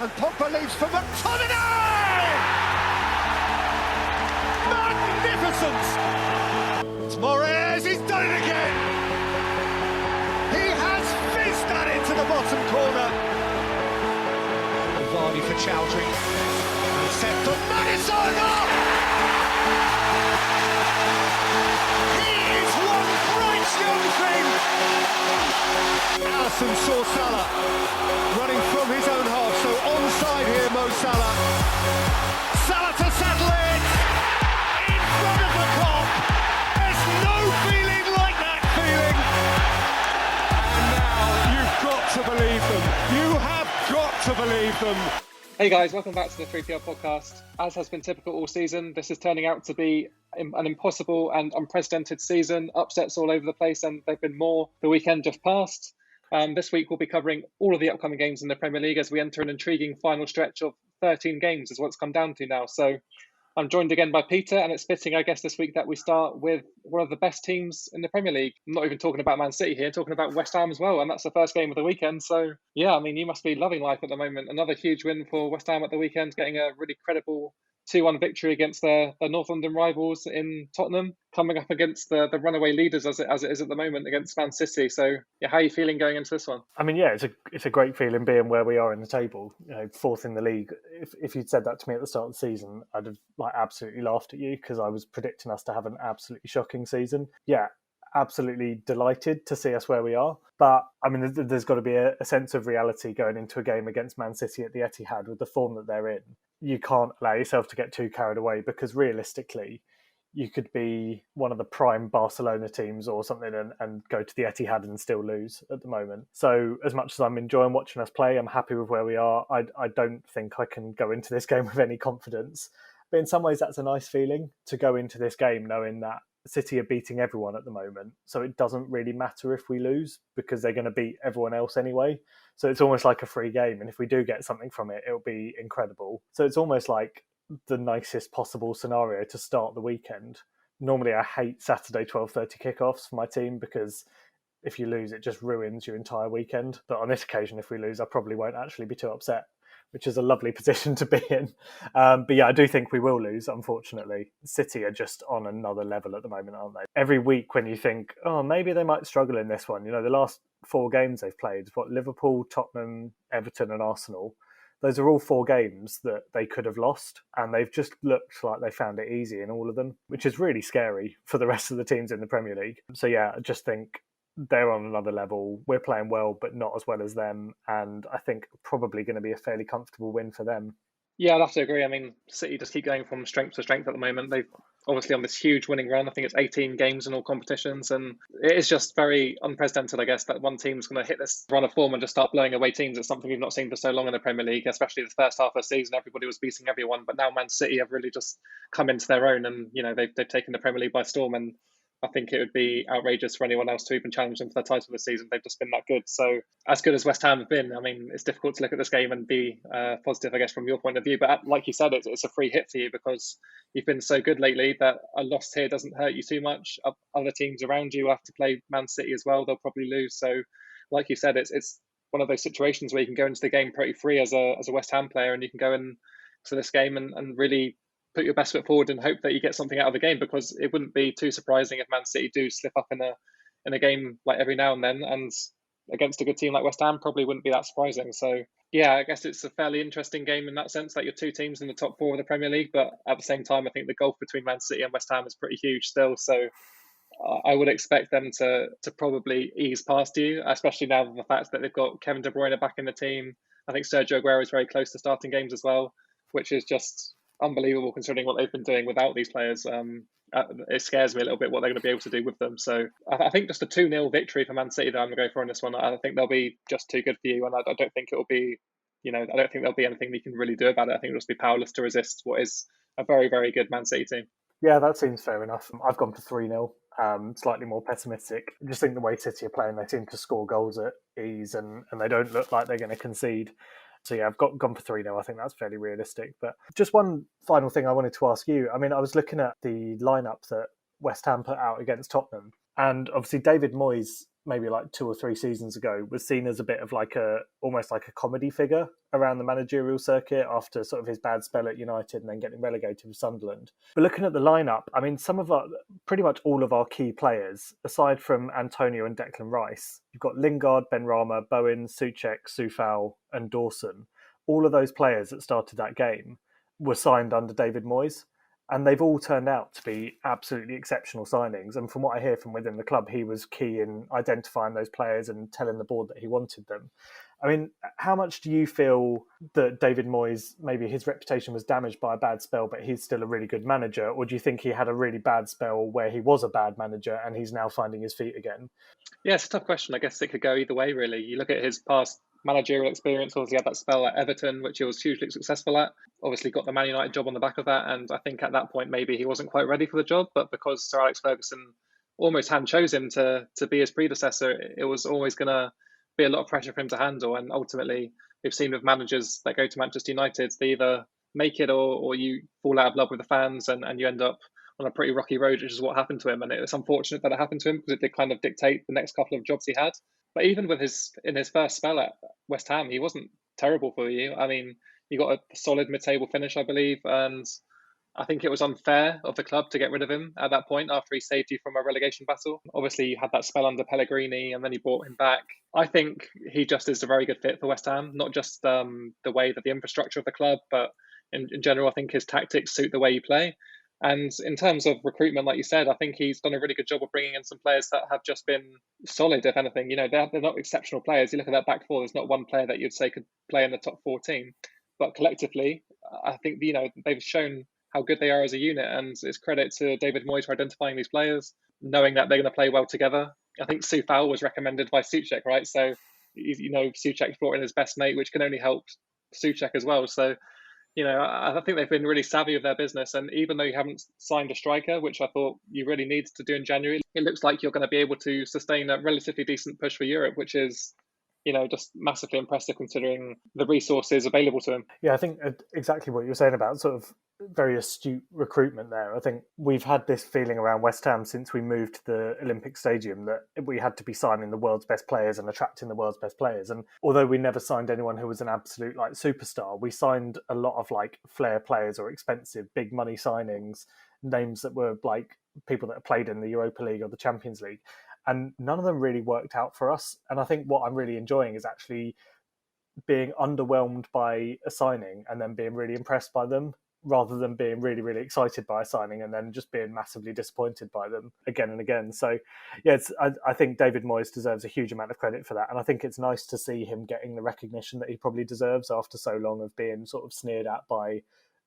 And Pogba leaves for McTominay! Magnificent! It's Moraes, he's done it again! He has fizzed that into the bottom corner. Vardy for Chowdhury. And set for Madison! He is one bright young thing! Alisson saw Salah running from his own half, so onside here, Mo Salah. Salah to settle it! In front of the Kop! There's no feeling like that feeling! And now you've got to believe them. You have got to believe them. Hey guys, welcome back to the 3PL podcast. As has been typical all season, this is turning out to be an impossible and unprecedented season. Upsets all over the place, and there have been more the weekend just past. This week we'll be covering all of the upcoming games in the Premier League as we enter an intriguing final stretch of 13 games is what it's come down to now. So I'm joined again by Peter, and it's fitting, I guess, this week that we start with one of the best teams in the Premier League. I'm not even talking about Man City here, talking about West Ham as well, and that's the first game of the weekend. So, yeah, I mean, you must be loving life at the moment. Another huge win for West Ham at the weekend, getting a really credible 2-1 victory against their North London rivals in Tottenham, coming up against the runaway leaders as it is at the moment against Man City. So, yeah, how are you feeling going into this one? I mean, yeah, it's a great feeling being where we are in the table, you know, fourth in the league. If you'd said that to me at the start of the season, I'd have absolutely laughed at you because I was predicting us to have an absolutely shocking season. Yeah, absolutely delighted to see us where we are. But, I mean, there's got to be a sense of reality going into a game against Man City at the Etihad with the form that they're in. You can't allow yourself to get too carried away because realistically, you could be one of the prime Barcelona teams or something and go to the Etihad and still lose at the moment. So as much as I'm enjoying watching us play, I'm happy with where we are. I don't think I can go into this game with any confidence. But in some ways, that's a nice feeling to go into this game knowing that City are beating everyone at the moment. So it doesn't really matter if we lose because they're going to beat everyone else anyway. So it's almost like a free game. And if we do get something from it, it'll be incredible. So it's almost like the nicest possible scenario to start the weekend. Normally, I hate Saturday 12:30 kickoffs for my team because if you lose, it just ruins your entire weekend. But on this occasion, if we lose, I probably won't actually be too upset, which is a lovely position to be in. But yeah, I do think we will lose, unfortunately. City are just on another level at the moment, aren't they? Every week when you think, oh, maybe they might struggle in this one, you know, the last 4 games they've played, Liverpool, Tottenham, Everton and Arsenal, those are all 4 games that they could have lost, and they've just looked like they found it easy in all of them, which is really scary for the rest of the teams in the Premier League. So yeah, I just think they're on another level. We're playing well, but not as well as them. And I think probably going to be a fairly comfortable win for them. Yeah, I'd have to agree. I mean, City just keep going from strength to strength at the moment. They've obviously on this huge winning run. I think it's 18 games in all competitions. And it is just very unprecedented, I guess, that one team's going to hit this run of form and just start blowing away teams. It's something we've not seen for so long in the Premier League, especially the first half of the season. Everybody was beating everyone. But now Man City have really just come into their own and, you know, they've taken the Premier League by storm. And I think it would be outrageous for anyone else to even challenge them for their title this season. They've just been that good. So as good as West Ham have been, I mean, it's difficult to look at this game and be positive, I guess, from your point of view. But like you said, it's a free hit for you because you've been so good lately that a loss here doesn't hurt you too much. Other teams around you have to play Man City as well. They'll probably lose. So like you said, it's one of those situations where you can go into the game pretty free as a West Ham player, and you can go into this game and really put your best foot forward and hope that you get something out of the game, because it wouldn't be too surprising if Man City do slip up in a game like every now and then, and against a good team like West Ham probably wouldn't be that surprising. So yeah, I guess it's a fairly interesting game in that sense that you're 2 teams in the top 4 of the Premier League, but at the same time I think the gulf between Man City and West Ham is pretty huge still. So I would expect them to probably ease past you, especially now the fact that they've got Kevin De Bruyne back in the team. I think Sergio Aguero is very close to starting games as well, which is just unbelievable considering what they've been doing without these players. It scares me a little bit what they're going to be able to do with them. So I think just a 2-0 victory for Man City that I'm going to go for in this one. I think they'll be just too good for you, and I don't think it will be, I don't think there'll be anything you can really do about it. I think it'll just be powerless to resist what is a very, very good Man City team. Yeah, that seems fair enough. I've gone for 3-0, slightly more pessimistic. I just think the way City are playing, they seem to score goals at ease and they don't look like they're going to concede. So yeah, I've gone for 3-0. I think that's fairly realistic. But just one final thing I wanted to ask you. I mean, I was looking at the lineup that West Ham put out against Tottenham, and obviously David Moyes maybe like 2 or 3 seasons ago, was seen as a bit of like almost like a comedy figure around the managerial circuit after sort of his bad spell at United and then getting relegated with Sunderland. But looking at the lineup, I mean, pretty much all of our key players, aside from Antonio and Declan Rice, you've got Lingard, Benrahma, Bowen, Souček, Soufal, and Dawson. All of those players that started that game were signed under David Moyes. And they've all turned out to be absolutely exceptional signings. And from what I hear from within the club, he was key in identifying those players and telling the board that he wanted them. I mean, how much do you feel that David Moyes, maybe his reputation was damaged by a bad spell, but he's still a really good manager? Or do you think he had a really bad spell where he was a bad manager and he's now finding his feet again? Yeah, it's a tough question. I guess it could go either way, really. You look at his past managerial experience. Obviously, he had that spell at Everton, which he was hugely successful at. Obviously, got the Man United job on the back of that. And I think at that point, maybe he wasn't quite ready for the job. But because Sir Alex Ferguson almost hand chose him to be his predecessor, it was always going to be a lot of pressure for him to handle. And ultimately, we've seen with managers that go to Manchester United, they either make it or you fall out of love with the fans and you end up on a pretty rocky road, which is what happened to him. And it's unfortunate that it happened to him because it did kind of dictate the next couple of jobs he had. But even with in his first spell at West Ham, he wasn't terrible for you. I mean, he got a solid mid-table finish, I believe, and I think it was unfair of the club to get rid of him at that point after he saved you from a relegation battle. Obviously, you had that spell under Pellegrini, and then he brought him back. I think he just is a very good fit for West Ham, not just the way that the infrastructure of the club, but in general, I think his tactics suit the way you play. And in terms of recruitment, like you said, I think he's done a really good job of bringing in some players that have just been solid, if anything. You know, they're not exceptional players. You look at that back four, there's not one player that you'd say could play in the top 14. But collectively, I think, you know, they've shown how good they are as a unit. And it's credit to David Moyes for identifying these players, knowing that they're going to play well together. I think Soufal was recommended by Souček, right? So, you know, Souček brought in his best mate, which can only help Souček as well. So, you know, I think they've been really savvy with their business. And even though you haven't signed a striker, which I thought you really needed to do in January, it looks like you're going to be able to sustain a relatively decent push for Europe, which is, you know, just massively impressive considering the resources available to him. Yeah, I think exactly what you were saying about sort of very astute recruitment there. I think we've had this feeling around West Ham since we moved to the Olympic Stadium that we had to be signing the world's best players and attracting the world's best players. And although we never signed anyone who was an absolute like superstar, we signed a lot of like flair players or expensive big money signings, names that were like people that played in the Europa League or the Champions League. And none of them really worked out for us. And I think what I'm really enjoying is actually being underwhelmed by a signing and then being really impressed by them, rather than being really, really excited by a signing and then just being massively disappointed by them again and again. So, yeah, I think David Moyes deserves a huge amount of credit for that. And I think it's nice to see him getting the recognition that he probably deserves after so long of being sort of sneered at by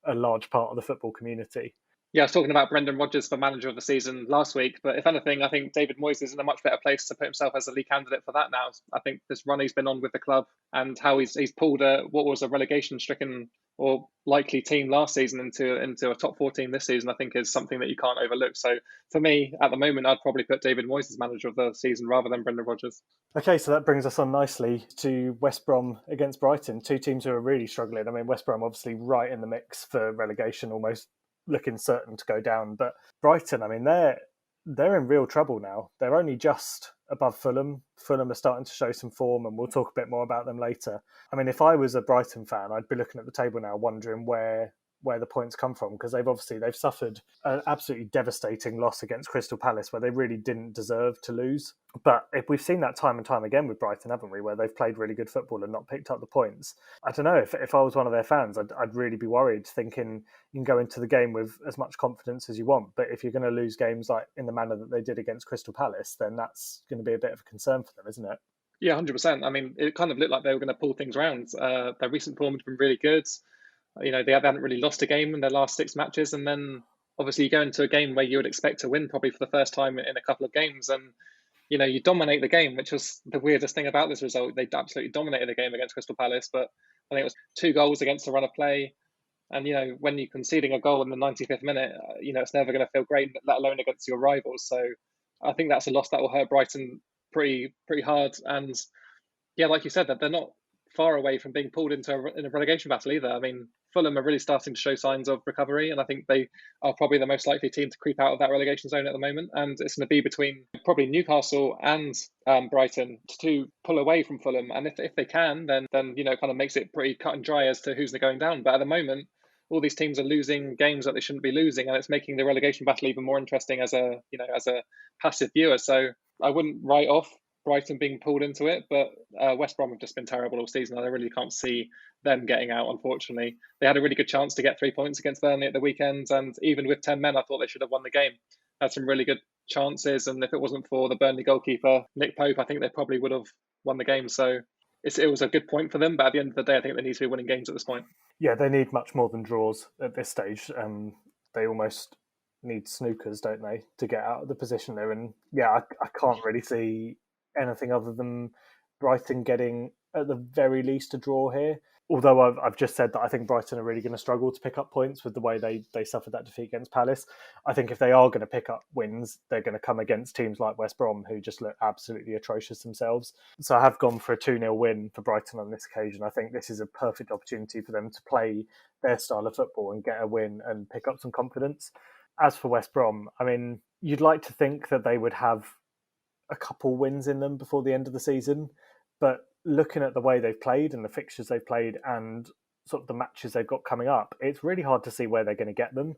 a large part of the football community. Yeah, I was talking about Brendan Rodgers for manager of the season last week, but if anything, I think David Moyes is in a much better place to put himself as a lead candidate for that now. I think this run he's been on with the club and how he's pulled what was a relegation-stricken or likely team last season into a top 14 this season, I think is something that you can't overlook. So for me, at the moment, I'd probably put David Moyes as manager of the season rather than Brendan Rodgers. Okay, so that brings us on nicely to West Brom against Brighton, two teams who are really struggling. I mean, West Brom obviously right in the mix for relegation, almost looking certain to go down. But Brighton, I mean, they're in real trouble now. They're only just above Fulham. Fulham are starting to show some form, and we'll talk a bit more about them later. I mean, if I was a Brighton fan, I'd be looking at the table now wondering where the points come from, because they've suffered an absolutely devastating loss against Crystal Palace where they really didn't deserve to lose. But if we've seen that time and time again with Brighton, haven't we, where they've played really good football and not picked up the points. I don't know, if I was one of their fans, I'd really be worried, thinking you can go into the game with as much confidence as you want, but if you're going to lose games like in the manner that they did against Crystal Palace, then that's going to be a bit of a concern for them, isn't it? Yeah, 100%. I mean, it kind of looked like they were going to pull things around. Their recent form has been really good. You know, they haven't really lost a game in their last 6 matches. And then obviously you go into a game where you would expect to win probably for the first time in a couple of games. And, you know, you dominate the game, which was the weirdest thing about this result. They absolutely dominated the game against Crystal Palace, but I think it was 2 goals against a run of play. And, you know, when you're conceding a goal in the 95th minute, you know, it's never going to feel great, let alone against your rivals. So I think that's a loss that will hurt Brighton pretty hard. And yeah, like you said, that they're not far away from being pulled into in a relegation battle either. I mean, Fulham are really starting to show signs of recovery, and I think they are probably the most likely team to creep out of that relegation zone at the moment. And it's going to be between probably Newcastle and Brighton to pull away from Fulham. And if they can, then it kind of makes it pretty cut and dry as to who's going down. But at the moment, all these teams are losing games that they shouldn't be losing, and it's making the relegation battle even more interesting as a passive viewer. So I wouldn't write off Brighton being pulled into it, but West Brom have just been terrible all season. I really can't see them getting out, unfortunately. They had a really good chance to get 3 points against Burnley at the weekend, and even with 10 men, I thought they should have won the game. Had some really good chances, and if it wasn't for the Burnley goalkeeper, Nick Pope, I think they probably would have won the game. So it was a good point for them, but at the end of the day, I think they need to be winning games at this point. Yeah, they need much more than draws at this stage. They almost need snookers, don't they, to get out of the position they're in. Yeah, I can't really see anything other than Brighton getting, at the very least, a draw here. Although I've just said that I think Brighton are really going to struggle to pick up points with the way they suffered that defeat against Palace. I think if they are going to pick up wins, they're going to come against teams like West Brom, who just look absolutely atrocious themselves. So I have gone for a 2-0 win for Brighton on this occasion. I think this is a perfect opportunity for them to play their style of football and get a win and pick up some confidence. As for West Brom, I mean, you'd like to think that they would have a couple wins in them before the end of the season, but looking at the way they've played and the fixtures they've played and sort of the matches they've got coming up, it's really hard to see where they're going to get them.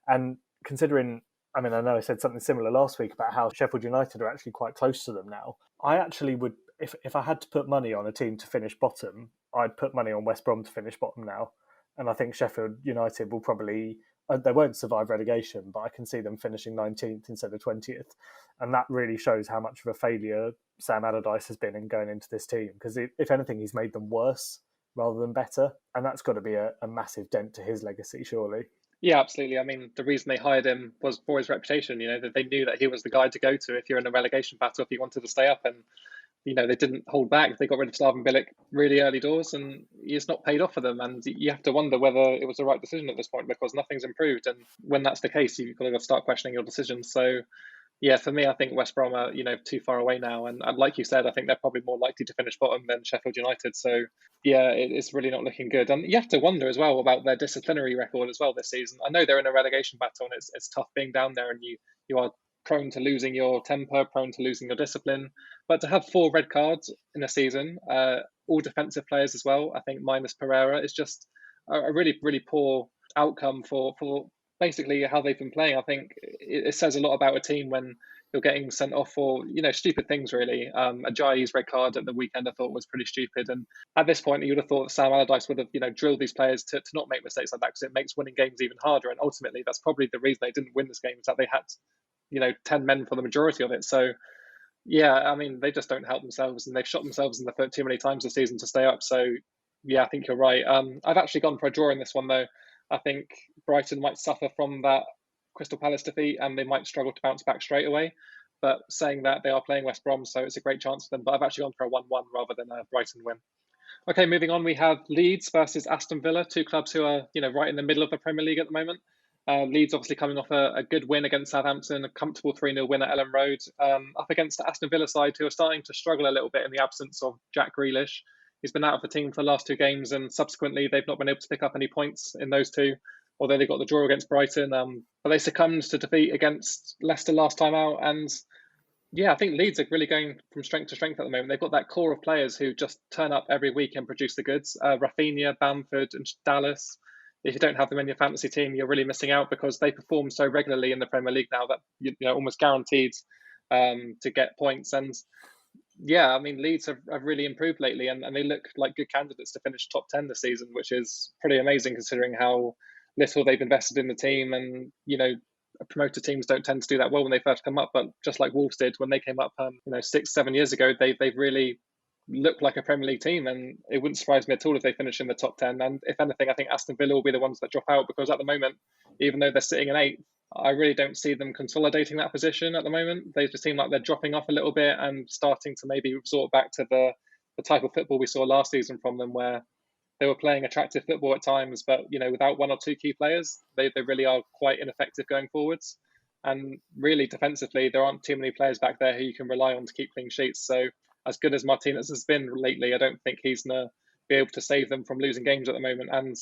And considering, I mean, I know I said something similar last week about how Sheffield United are actually quite close to them now. I actually would, if I had to put money on a team to finish bottom, I'd put money on West Brom to finish bottom now. And I think Sheffield United will probably, they won't survive relegation, but I can see them finishing 19th instead of 20th. And that really shows how much of a failure Sam Allardyce has been in going into this team. Because if anything, he's made them worse rather than better. And that's got to be a massive dent to his legacy, surely. Yeah, absolutely. I mean, the reason they hired him was for his reputation. That they knew that he was the guy to go to if you're in a relegation battle, if you wanted to stay up. And they didn't hold back. They got rid of Slaven Bilic really early doors, and it's not paid off for them. And you have to wonder whether it was the right decision at this point, because nothing's improved. And when that's the case, you've got to start questioning your decisions. So, yeah, for me, I think West Brom are too far away now. And like you said, I think they're probably more likely to finish bottom than Sheffield United. So, yeah, it's really not looking good. And you have to wonder as well about their disciplinary record as well this season. I know they're in a relegation battle, and it's tough being down there, and you are prone to losing your temper, prone to losing your discipline. But to have 4 red cards in a season, all defensive players as well, I think minus Pereira, is just a really, really poor outcome for basically how they've been playing. I think it says a lot about a team when you're getting sent off for, stupid things, really. Ajayi's red card at the weekend I thought was pretty stupid. And at this point, you would have thought that Sam Allardyce would have, drilled these players to not make mistakes like that, because it makes winning games even harder. And ultimately, that's probably the reason they didn't win this game, is that they had 10 men for the majority of it. So, yeah, I mean, they just don't help themselves, and they've shot themselves in the foot too many times this season to stay up. So, yeah, I think you're right. I've actually gone for a draw in this one, though. I think Brighton might suffer from that Crystal Palace defeat, and they might struggle to bounce back straight away. But saying that, they are playing West Brom, so it's a great chance for them. But I've actually gone for a 1-1 rather than a Brighton win. Okay, moving on, we have Leeds versus Aston Villa, two clubs who are right in the middle of the Premier League at the moment. Leeds obviously coming off a good win against Southampton, a comfortable 3-0 win at Ellen Road, up against the Aston Villa side, who are starting to struggle a little bit in the absence of Jack Grealish. He's been out of the team for the last 2 games, and subsequently they've not been able to pick up any points in those 2, although they got the draw against Brighton. But they succumbed to defeat against Leicester last time out. And yeah, I think Leeds are really going from strength to strength at the moment. They've got that core of players who just turn up every week and produce the goods. Rafinha, Bamford and Dallas. If you don't have them in your fantasy team, you're really missing out, because they perform so regularly in the Premier League now that you're almost guaranteed to get points. And yeah, I mean, Leeds have really improved lately, and they look like good candidates to finish top 10 this season, which is pretty amazing considering how little they've invested in the team. And, promoted teams don't tend to do that well when they first come up, but just like Wolves did when they came up 6-7 years ago, they've really looked like a Premier League team, and it wouldn't surprise me at all if they finish in the top 10. And if anything, I think Aston Villa will be the ones that drop out, because at the moment, even though they're sitting in 8th, I really don't see them consolidating that position at the moment. They just seem like they're dropping off a little bit and starting to maybe resort back to the type of football we saw last season from them, where they were playing attractive football at times, but without 1 or 2 key players, they really are quite ineffective going forwards. And really defensively, there aren't too many players back there who you can rely on to keep clean sheets. So as good as Martinez has been lately, I don't think he's going to be able to save them from losing games at the moment. And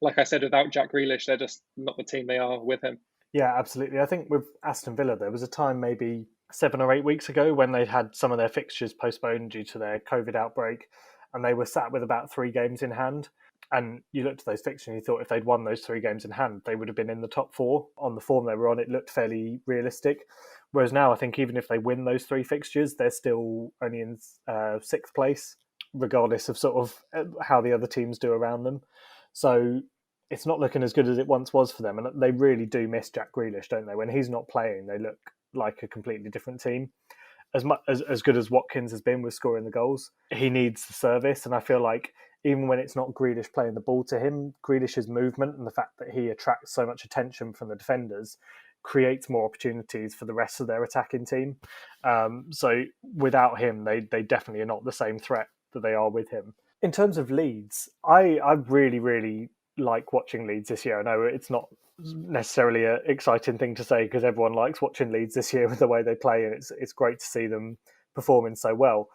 like I said, without Jack Grealish, they're just not the team they are with him. Yeah, absolutely. I think with Aston Villa, there was a time maybe 7 or 8 weeks ago when they'd had some of their fixtures postponed due to their COVID outbreak, and they were sat with about 3 games in hand. And you looked at those fixtures and you thought if they'd won those 3 games in hand, they would have been in the top 4. On the form they were on, it looked fairly realistic. Whereas now, I think even if they win those 3 fixtures, they're still only in 6th place, regardless of sort of how the other teams do around them. So it's not looking as good as it once was for them. And they really do miss Jack Grealish, don't they? When he's not playing, they look like a completely different team. As good as Watkins has been with scoring the goals, he needs the service. And I feel like even when it's not Grealish playing the ball to him, Grealish's movement and the fact that he attracts so much attention from the defenders creates more opportunities for the rest of their attacking team. So without him, they definitely are not the same threat that they are with him. In terms of Leeds, I really, really like watching Leeds this year. I know it's not necessarily an exciting thing to say because everyone likes watching Leeds this year with the way they play, and it's great to see them performing so well.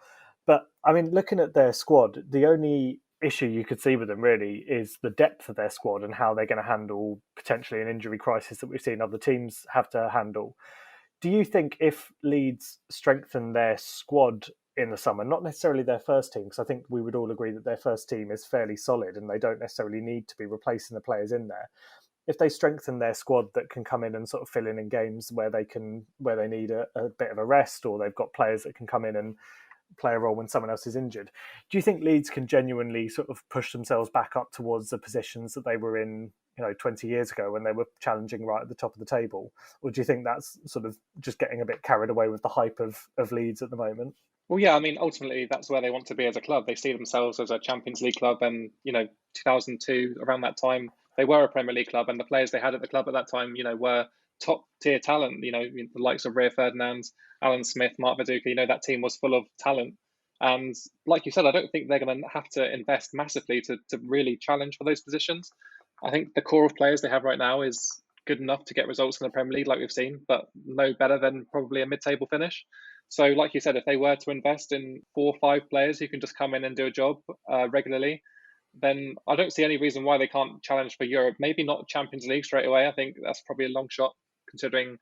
But I mean, looking at their squad, the only issue you could see with them really is the depth of their squad and how they're going to handle potentially an injury crisis that we've seen other teams have to handle. Do you think if Leeds strengthen their squad in the summer, not necessarily their first team, because I think we would all agree that their first team is fairly solid and they don't necessarily need to be replacing the players in there. If they strengthen their squad that can come in and sort of fill in games where they need a bit of a rest, or they've got players that can come in and play a role when someone else is injured, do you think Leeds can genuinely sort of push themselves back up towards the positions that they were in, 20 years ago when they were challenging right at the top of the table? Or do you think that's sort of just getting a bit carried away with the hype of Leeds at the moment? Well, yeah, I mean, ultimately, that's where they want to be as a club. They see themselves as a Champions League club, and 2002, around that time, they were a Premier League club, and the players they had at the club at that time, were top tier talent. The likes of Rio Ferdinand, Alan Smith, Mark Viduka. That team was full of talent, and like you said, I don't think they're going to have to invest massively to really challenge for those positions. I think the core of players they have right now is good enough to get results in the Premier League, like we've seen, but no better than probably a mid-table finish. So, like you said, if they were to invest in 4 or 5 players who can just come in and do a job regularly, then I don't see any reason why they can't challenge for Europe. Maybe not Champions League straight away. I think that's probably a long shot, considering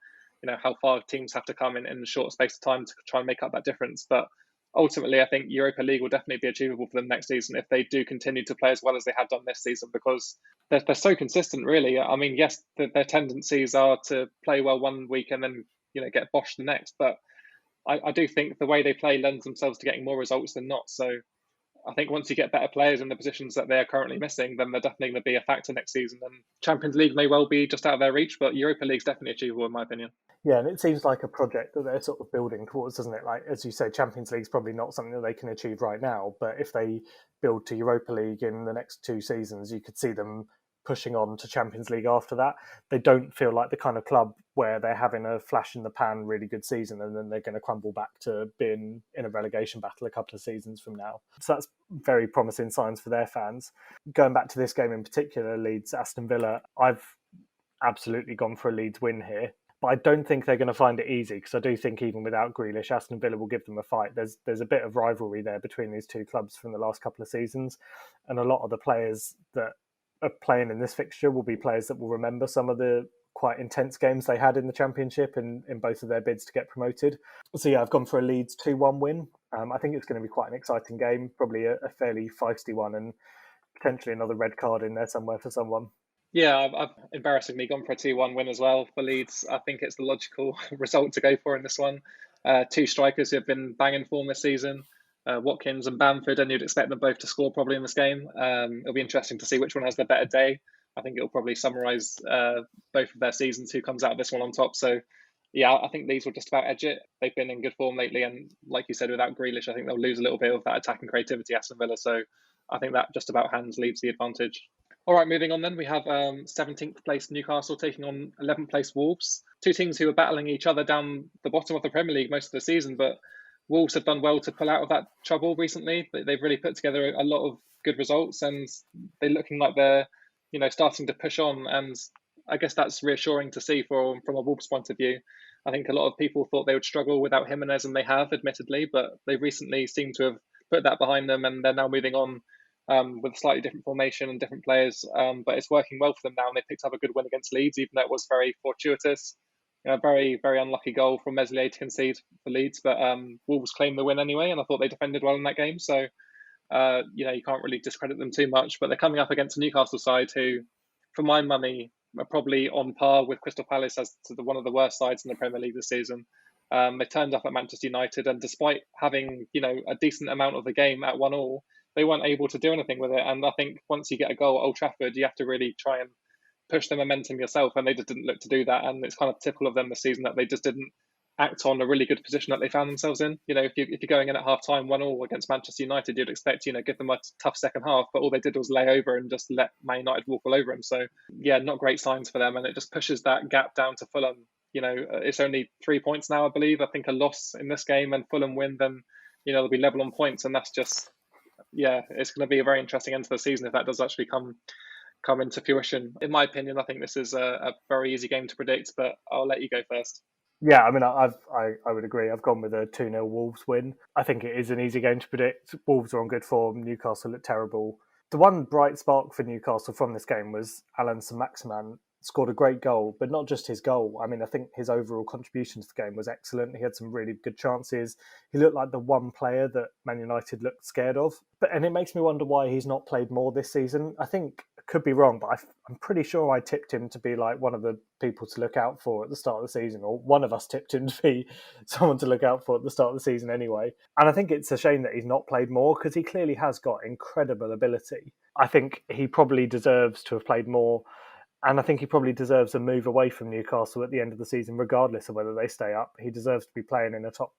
how far teams have to come in a short space of time to try and make up that difference. But ultimately, I think Europa League will definitely be achievable for them next season if they do continue to play as well as they have done this season, because they're so consistent, really. I mean, yes, their tendencies are to play well one week and then get boshed the next, but I do think the way they play lends themselves to getting more results than not. So I think once you get better players in the positions that they are currently missing, then they're definitely going to be a factor next season. And Champions League may well be just out of their reach, but Europa League's definitely achievable in my opinion. Yeah, and it seems like a project that they're sort of building towards, doesn't it? Like, as you say, Champions League's probably not something that they can achieve right now, but if they build to Europa League in the next 2 seasons, you could see them pushing on to Champions League after that. They don't feel like the kind of club where they're having a flash in the pan really good season and then they're going to crumble back to being in a relegation battle a couple of seasons from now. So that's very promising signs for their fans. Going back to this game in particular, Leeds, Aston Villa, I've absolutely gone for a Leeds win here. But I don't think they're going to find it easy, because I do think even without Grealish, Aston Villa will give them a fight. There's a bit of rivalry there between these 2 clubs from the last couple of seasons, and a lot of the players that are playing in this fixture will be players that will remember some of the quite intense games they had in the Championship and in both of their bids to get promoted. So yeah, I've gone for a Leeds 2-1 win. I think it's going to be quite an exciting game, probably a fairly feisty one, and potentially another red card in there somewhere for someone. Yeah, I've embarrassingly gone for a 2-1 win as well for Leeds. I think it's the logical result to go for in this one. 2 strikers who have been banging form this season, Watkins and Bamford, and you'd expect them both to score probably in this game. It'll be interesting to see which one has the better day. I think it'll probably summarise both of their seasons, who comes out of this one on top. So, yeah, I think Leeds will just about edge it. They've been in good form lately, and like you said, without Grealish, I think they'll lose a little bit of that attacking creativity, Aston Villa. So I think that just about hands Leeds the advantage. All right, moving on then, we have 17th place Newcastle taking on 11th place Wolves. 2 teams who are battling each other down the bottom of the Premier League most of the season, but Wolves have done well to pull out of that trouble recently. They've really put together a lot of good results, and they're looking like they're starting to push on. And I guess that's reassuring to see from a Wolves point of view. I think a lot of people thought they would struggle without Jimenez, and they have, admittedly, but they recently seem to have put that behind them, and they're now moving on with a slightly different formation and different players. But it's working well for them now, and they picked up a good win against Leeds, even though it was very fortuitous. Very, very unlucky goal from Meslier to concede for Leeds, but Wolves claimed the win anyway, and I thought they defended well in that game. So, you can't really discredit them too much. But they're coming up against a Newcastle side who, for my money, are probably on par with Crystal Palace as to one of the worst sides in the Premier League this season. They turned up at Manchester United, and despite having a decent amount of the game at 1-1, they weren't able to do anything with it. And I think once you get a goal at Old Trafford, you have to really try and push the momentum yourself, and they just didn't look to do that. And it's kind of typical of them this season that they just didn't act on a really good position that they found themselves in. If you're going in at half time 1-1 against Manchester United, you'd expect give them a tough second half, but all they did was lay over and just let Man United walk all over them. So yeah, not great signs for them, and it just pushes that gap down to Fulham. It's only 3 points now, I believe. I think a loss in this game and Fulham win, then they'll be level on points, and that's just it's going to be a very interesting end to the season if that does actually come into fruition. In my opinion, I think this is a very easy game to predict, but I'll let you go first. Yeah, I mean, I would agree. I've gone with a 2-0 Wolves win. I think it is an easy game to predict. Wolves are on good form. Newcastle look terrible. The one bright spark for Newcastle from this game was Alan Saint-Maximin scored a great goal, but not just his goal. I mean, I think his overall contribution to the game was excellent. He had some really good chances. He looked like the one player that Man United looked scared of. And it makes me wonder why he's not played more this season. I think I could be wrong, but I'm pretty sure I tipped him to be like one of the people to look out for at the start of the season, or one of us tipped him to be someone to look out for at the start of the season anyway. And I think it's a shame that he's not played more, because he clearly has got incredible ability. I think he probably deserves to have played more. And I think he probably deserves a move away from Newcastle at the end of the season, regardless of whether they stay up. He deserves to be playing in a top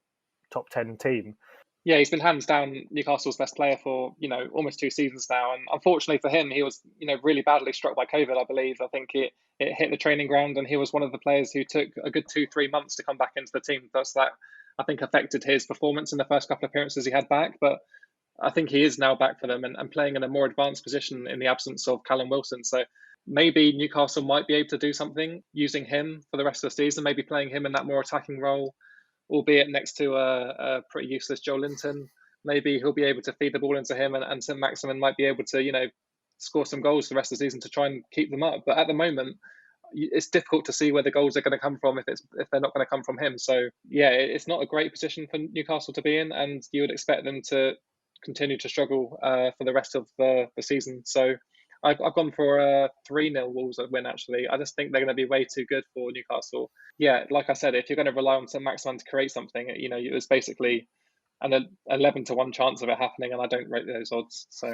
10 team. Yeah, he's been hands down Newcastle's best player for, almost 2 seasons now. And unfortunately for him, he was, really badly struck by COVID, I believe. I think it hit the training ground, and he was one of the players who took a good 2-3 months to come back into the team. Thus that, I think, affected his performance in the first couple of appearances he had back. But I think he is now back for them and playing in a more advanced position in the absence of Callum Wilson. So maybe Newcastle might be able to do something using him for the rest of the season, maybe playing him in that more attacking role, albeit next to a pretty useless Joe Linton. Maybe he'll be able to feed the ball into him, and Saint-Maximin might be able to, score some goals for the rest of the season to try and keep them up. But at the moment, it's difficult to see where the goals are going to come from if they're not going to come from him. So yeah, it's not a great position for Newcastle to be in, and you would expect them to continue to struggle for the rest of the season. So I've gone for a 3-0 Wolves win, actually. I just think they're going to be way too good for Newcastle. Yeah, like I said, if you're going to rely on Saint-Maximin to create something, it was basically an 11-1 chance of it happening, and I don't rate those odds. So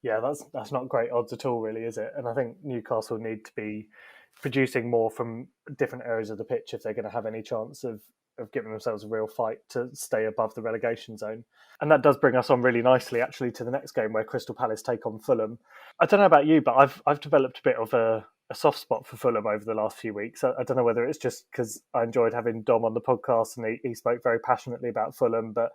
yeah, that's not great odds at all, really, is it? And I think Newcastle need to be producing more from different areas of the pitch if they're going to have any chance of giving themselves a real fight to stay above the relegation zone. And that does bring us on really nicely, actually, to the next game where Crystal Palace take on Fulham. I don't know about you, but I've developed a bit of a soft spot for Fulham over the last few weeks. I don't know whether it's just because I enjoyed having Dom on the podcast and he spoke very passionately about Fulham, but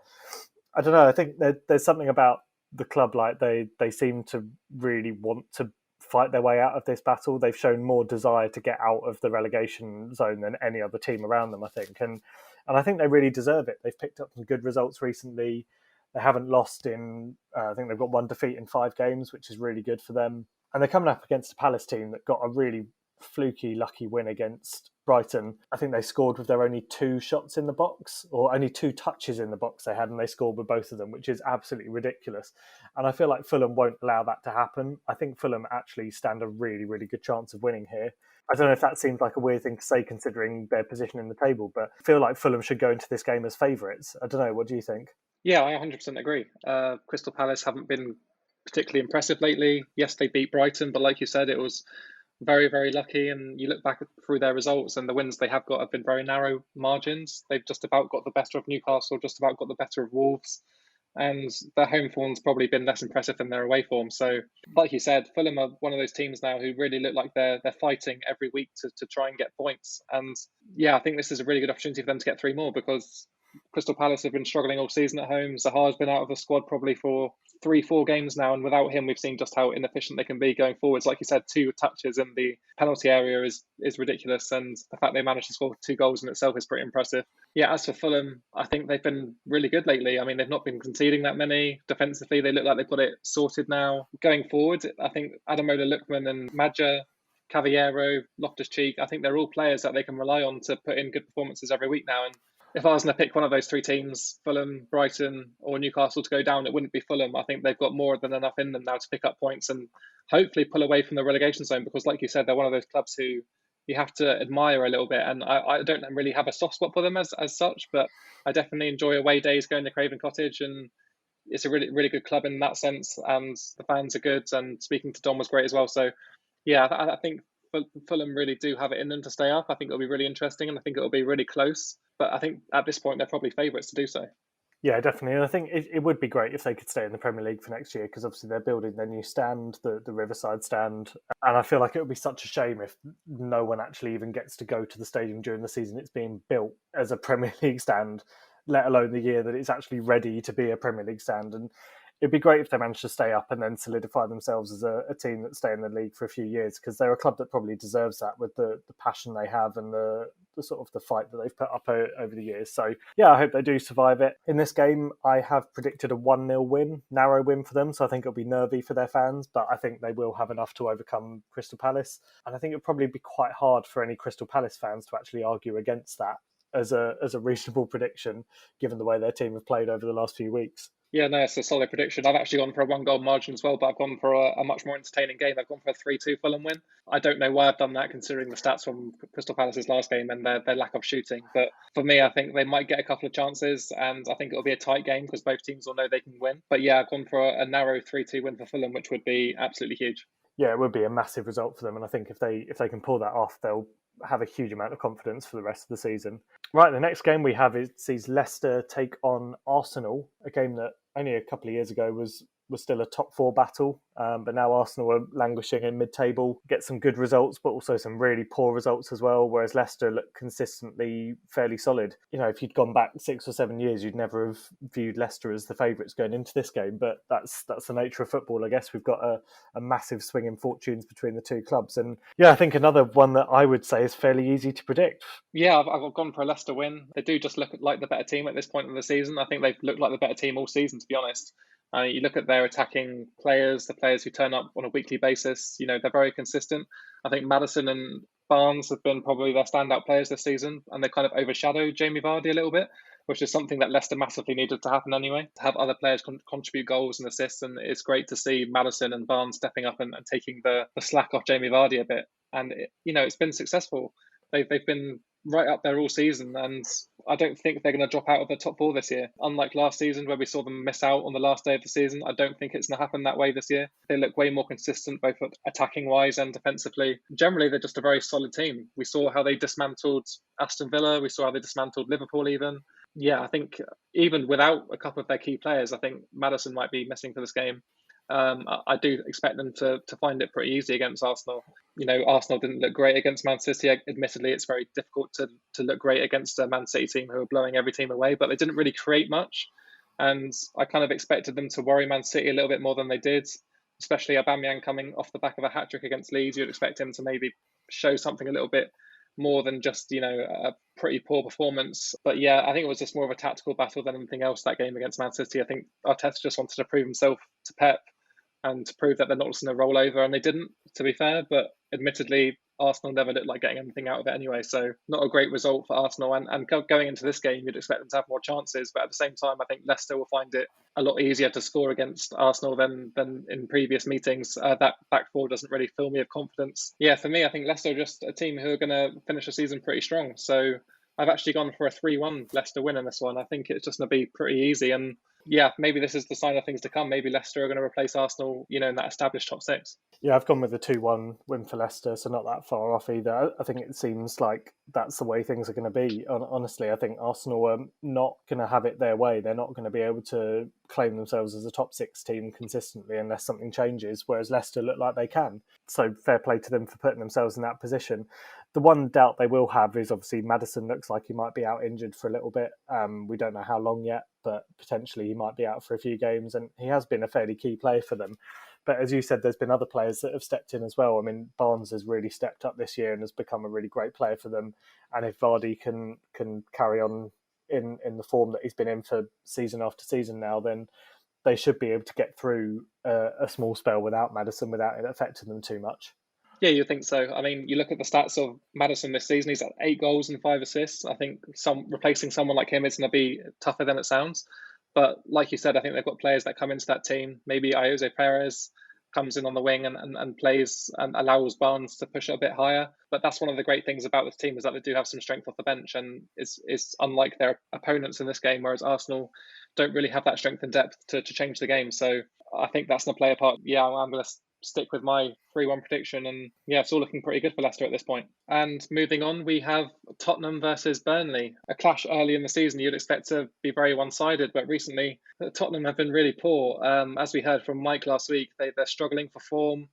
I don't know. I think there's something about the club, like they seem to really want to fight their way out of this battle. They've shown more desire to get out of the relegation zone than any other team around them, I think. And I think they really deserve it. They've picked up some good results recently. They haven't lost in, I think they've got 1 defeat in 5 games, which is really good for them. And they're coming up against a Palace team that got a really fluky, lucky win against Brighton. I think they scored with their only 2 shots in the box, or only 2 touches in the box they had, and they scored with both of them, which is absolutely ridiculous. And I feel like Fulham won't allow that to happen. I think Fulham actually stand a really, really good chance of winning here. I don't know if that seems like a weird thing to say considering their position in the table, but I feel like Fulham should go into this game as favourites. I don't know, what do you think? yeah, I 100% agree. Crystal Palace haven't been particularly impressive lately. Yes, they beat Brighton, but like you said, it was very, very lucky. And you look back through their results, and the wins they have got have been very narrow margins. They've just about got the better of Newcastle, just about got the better of Wolves. And their home form's probably been less impressive than their away form. So, like you said, Fulham are one of those teams now who really look like they're fighting every week to try and get points. And yeah, I think this is a really good opportunity for them to get 3 more, because Crystal Palace have been struggling all season at home. Zaha's been out of the squad probably for 3-4 games now, and without him, we've seen just how inefficient they can be going forwards. Like you said, 2 touches in the penalty area is ridiculous, and the fact they managed to score 2 goals in itself is pretty impressive. Yeah, as for Fulham, I think they've been really good lately. I mean, they've not been conceding that many. Defensively, they look like they've got it sorted now. Going forward, I think Adamola Lookman and Madja, Cavallero, Loftus-Cheek, I think they're all players that they can rely on to put in good performances every week now. And if I was going to pick one of those 3 teams, Fulham, Brighton or Newcastle to go down, it wouldn't be Fulham. I think they've got more than enough in them now to pick up points and hopefully pull away from the relegation zone, because like you said, they're one of those clubs who you have to admire a little bit. And I don't really have a soft spot for them as such, but I definitely enjoy away days going to Craven Cottage, and it's a really, really good club in that sense, and the fans are good, and speaking to Don was great as well. So yeah, I think Fulham really do have it in them to stay up. I think it'll be really interesting, and I think it'll be really close. But I think at this point, they're probably favourites to do so. Yeah, definitely. And I think it would be great if they could stay in the Premier League for next year, because obviously they're building their new stand, the Riverside stand. And I feel like it would be such a shame if no one actually even gets to go to the stadium during the season it's being built as a Premier League stand, let alone the year that it's actually ready to be a Premier League stand. And it'd be great if they managed to stay up and then solidify themselves as a team that stay in the league for a few years, because they're a club that probably deserves that with the passion they have and the sort of the fight that they've put up over the years. So yeah, I hope they do survive it. In this game, I have predicted a 1-0 win, narrow win for them. So I think it'll be nervy for their fans, but I think they will have enough to overcome Crystal Palace. And I think it'll probably be quite hard for any Crystal Palace fans to actually argue against that as a reasonable prediction, given the way their team have played over the last few weeks. Yeah, no, it's a solid prediction. I've actually gone for a 1-goal margin as well, but I've gone for a much more entertaining game. I've gone for a 3-2 Fulham win. I don't know why I've done that, considering the stats from Crystal Palace's last game and their lack of shooting. But for me, I think they might get a couple of chances, and I think it'll be a tight game because both teams will know they can win. But yeah, I've gone for a narrow 3-2 win for Fulham, which would be absolutely huge. Yeah, it would be a massive result for them, and I think if they can pull that off, they'll have a huge amount of confidence for the rest of the season. Right, the next game we have sees Leicester take on Arsenal, a game that only a couple of years ago was still a top 4 battle, but now Arsenal are languishing in mid-table, get some good results, but also some really poor results as well, whereas Leicester look consistently fairly solid. You know, if you'd gone back 6 or 7 years, you'd never have viewed Leicester as the favourites going into this game, but that's the nature of football, I guess. We've got a massive swing in fortunes between the two clubs, and yeah, I think another one that I would say is fairly easy to predict. Yeah, I've gone for a Leicester win. They do just look like the better team at this point of the season. I think they've looked like the better team all season, to be honest. You look at their attacking players, the players who turn up on a weekly basis, you know, they're very consistent. I think Maddison and Barnes have been probably their standout players this season, and they kind of overshadowed Jamie Vardy a little bit, which is something that Leicester massively needed to happen anyway, to have other players contribute goals and assists. And it's great to see Maddison and Barnes stepping up and taking the slack off Jamie Vardy a bit. And, it's been successful. They've been right up there all season, and I don't think they're going to drop out of the top 4 this year. Unlike last season where we saw them miss out on the last day of the season, I don't think it's going to happen that way this year. They look way more consistent, both attacking wise and defensively. Generally, they're just a very solid team. We saw how they dismantled Aston Villa. We saw how they dismantled Liverpool even. Yeah, I think even without a couple of their key players, I think Maddison might be missing for this game. I do expect them to find it pretty easy against Arsenal. Arsenal didn't look great against Man City. Admittedly, it's very difficult to look great against a Man City team who are blowing every team away, but they didn't really create much. And I kind of expected them to worry Man City a little bit more than they did, especially Aubameyang coming off the back of a hat-trick against Leeds. You'd expect him to maybe show something a little bit more than just, a pretty poor performance. But yeah, I think it was just more of a tactical battle than anything else, that game against Man City. I think Arteta just wanted to prove himself to Pep and to prove that they're not just going to roll over, and they didn't, to be fair. But admittedly, Arsenal never looked like getting anything out of it anyway, so not a great result for Arsenal. And going into this game, you'd expect them to have more chances, but at the same time, I think Leicester will find it a lot easier to score against Arsenal than in previous meetings. That back 4 doesn't really fill me with confidence. Yeah, for me, I think Leicester are just a team who are going to finish the season pretty strong, so I've actually gone for a 3-1 Leicester win in this one. I think it's just going to be pretty easy, and yeah, maybe this is the sign of things to come. Maybe Leicester are going to replace Arsenal, in that established top 6. Yeah, I've gone with a 2-1 win for Leicester, so not that far off either. I think it seems like that's the way things are going to be. Honestly, I think Arsenal are not going to have it their way. They're not going to be able to claim themselves as a top 6 team consistently unless something changes, whereas Leicester look like they can. So fair play to them for putting themselves in that position. The one doubt they will have is obviously Maddison looks like he might be out injured for a little bit. We don't know how long yet, but potentially he might be out for a few games, and he has been a fairly key player for them. But as you said, there's been other players that have stepped in as well. I mean, Barnes has really stepped up this year and has become a really great player for them. And if Vardy can carry on in the form that he's been in for season after season now, then they should be able to get through a small spell without Maddison, without it affecting them too much. Yeah, you think so. I mean, you look at the stats of Maddison this season, he's at 8 goals and 5 assists. I think replacing someone like him is going to be tougher than it sounds. But like you said, I think they've got players that come into that team. Maybe Jose Perez comes in on the wing and plays and allows Barnes to push it a bit higher. But that's one of the great things about this team, is that they do have some strength off the bench, and it's unlike their opponents in this game, whereas Arsenal don't really have that strength and depth to change the game. So I think that's going to play a part. Yeah, I'm going to stick with my 3-1 prediction, and yeah, it's all looking pretty good for Leicester at this point. And moving on, we have Tottenham versus Burnley, a clash early in the season you'd expect to be very one-sided, but recently Tottenham have been really poor. As we heard from Mike last week, they're struggling for form,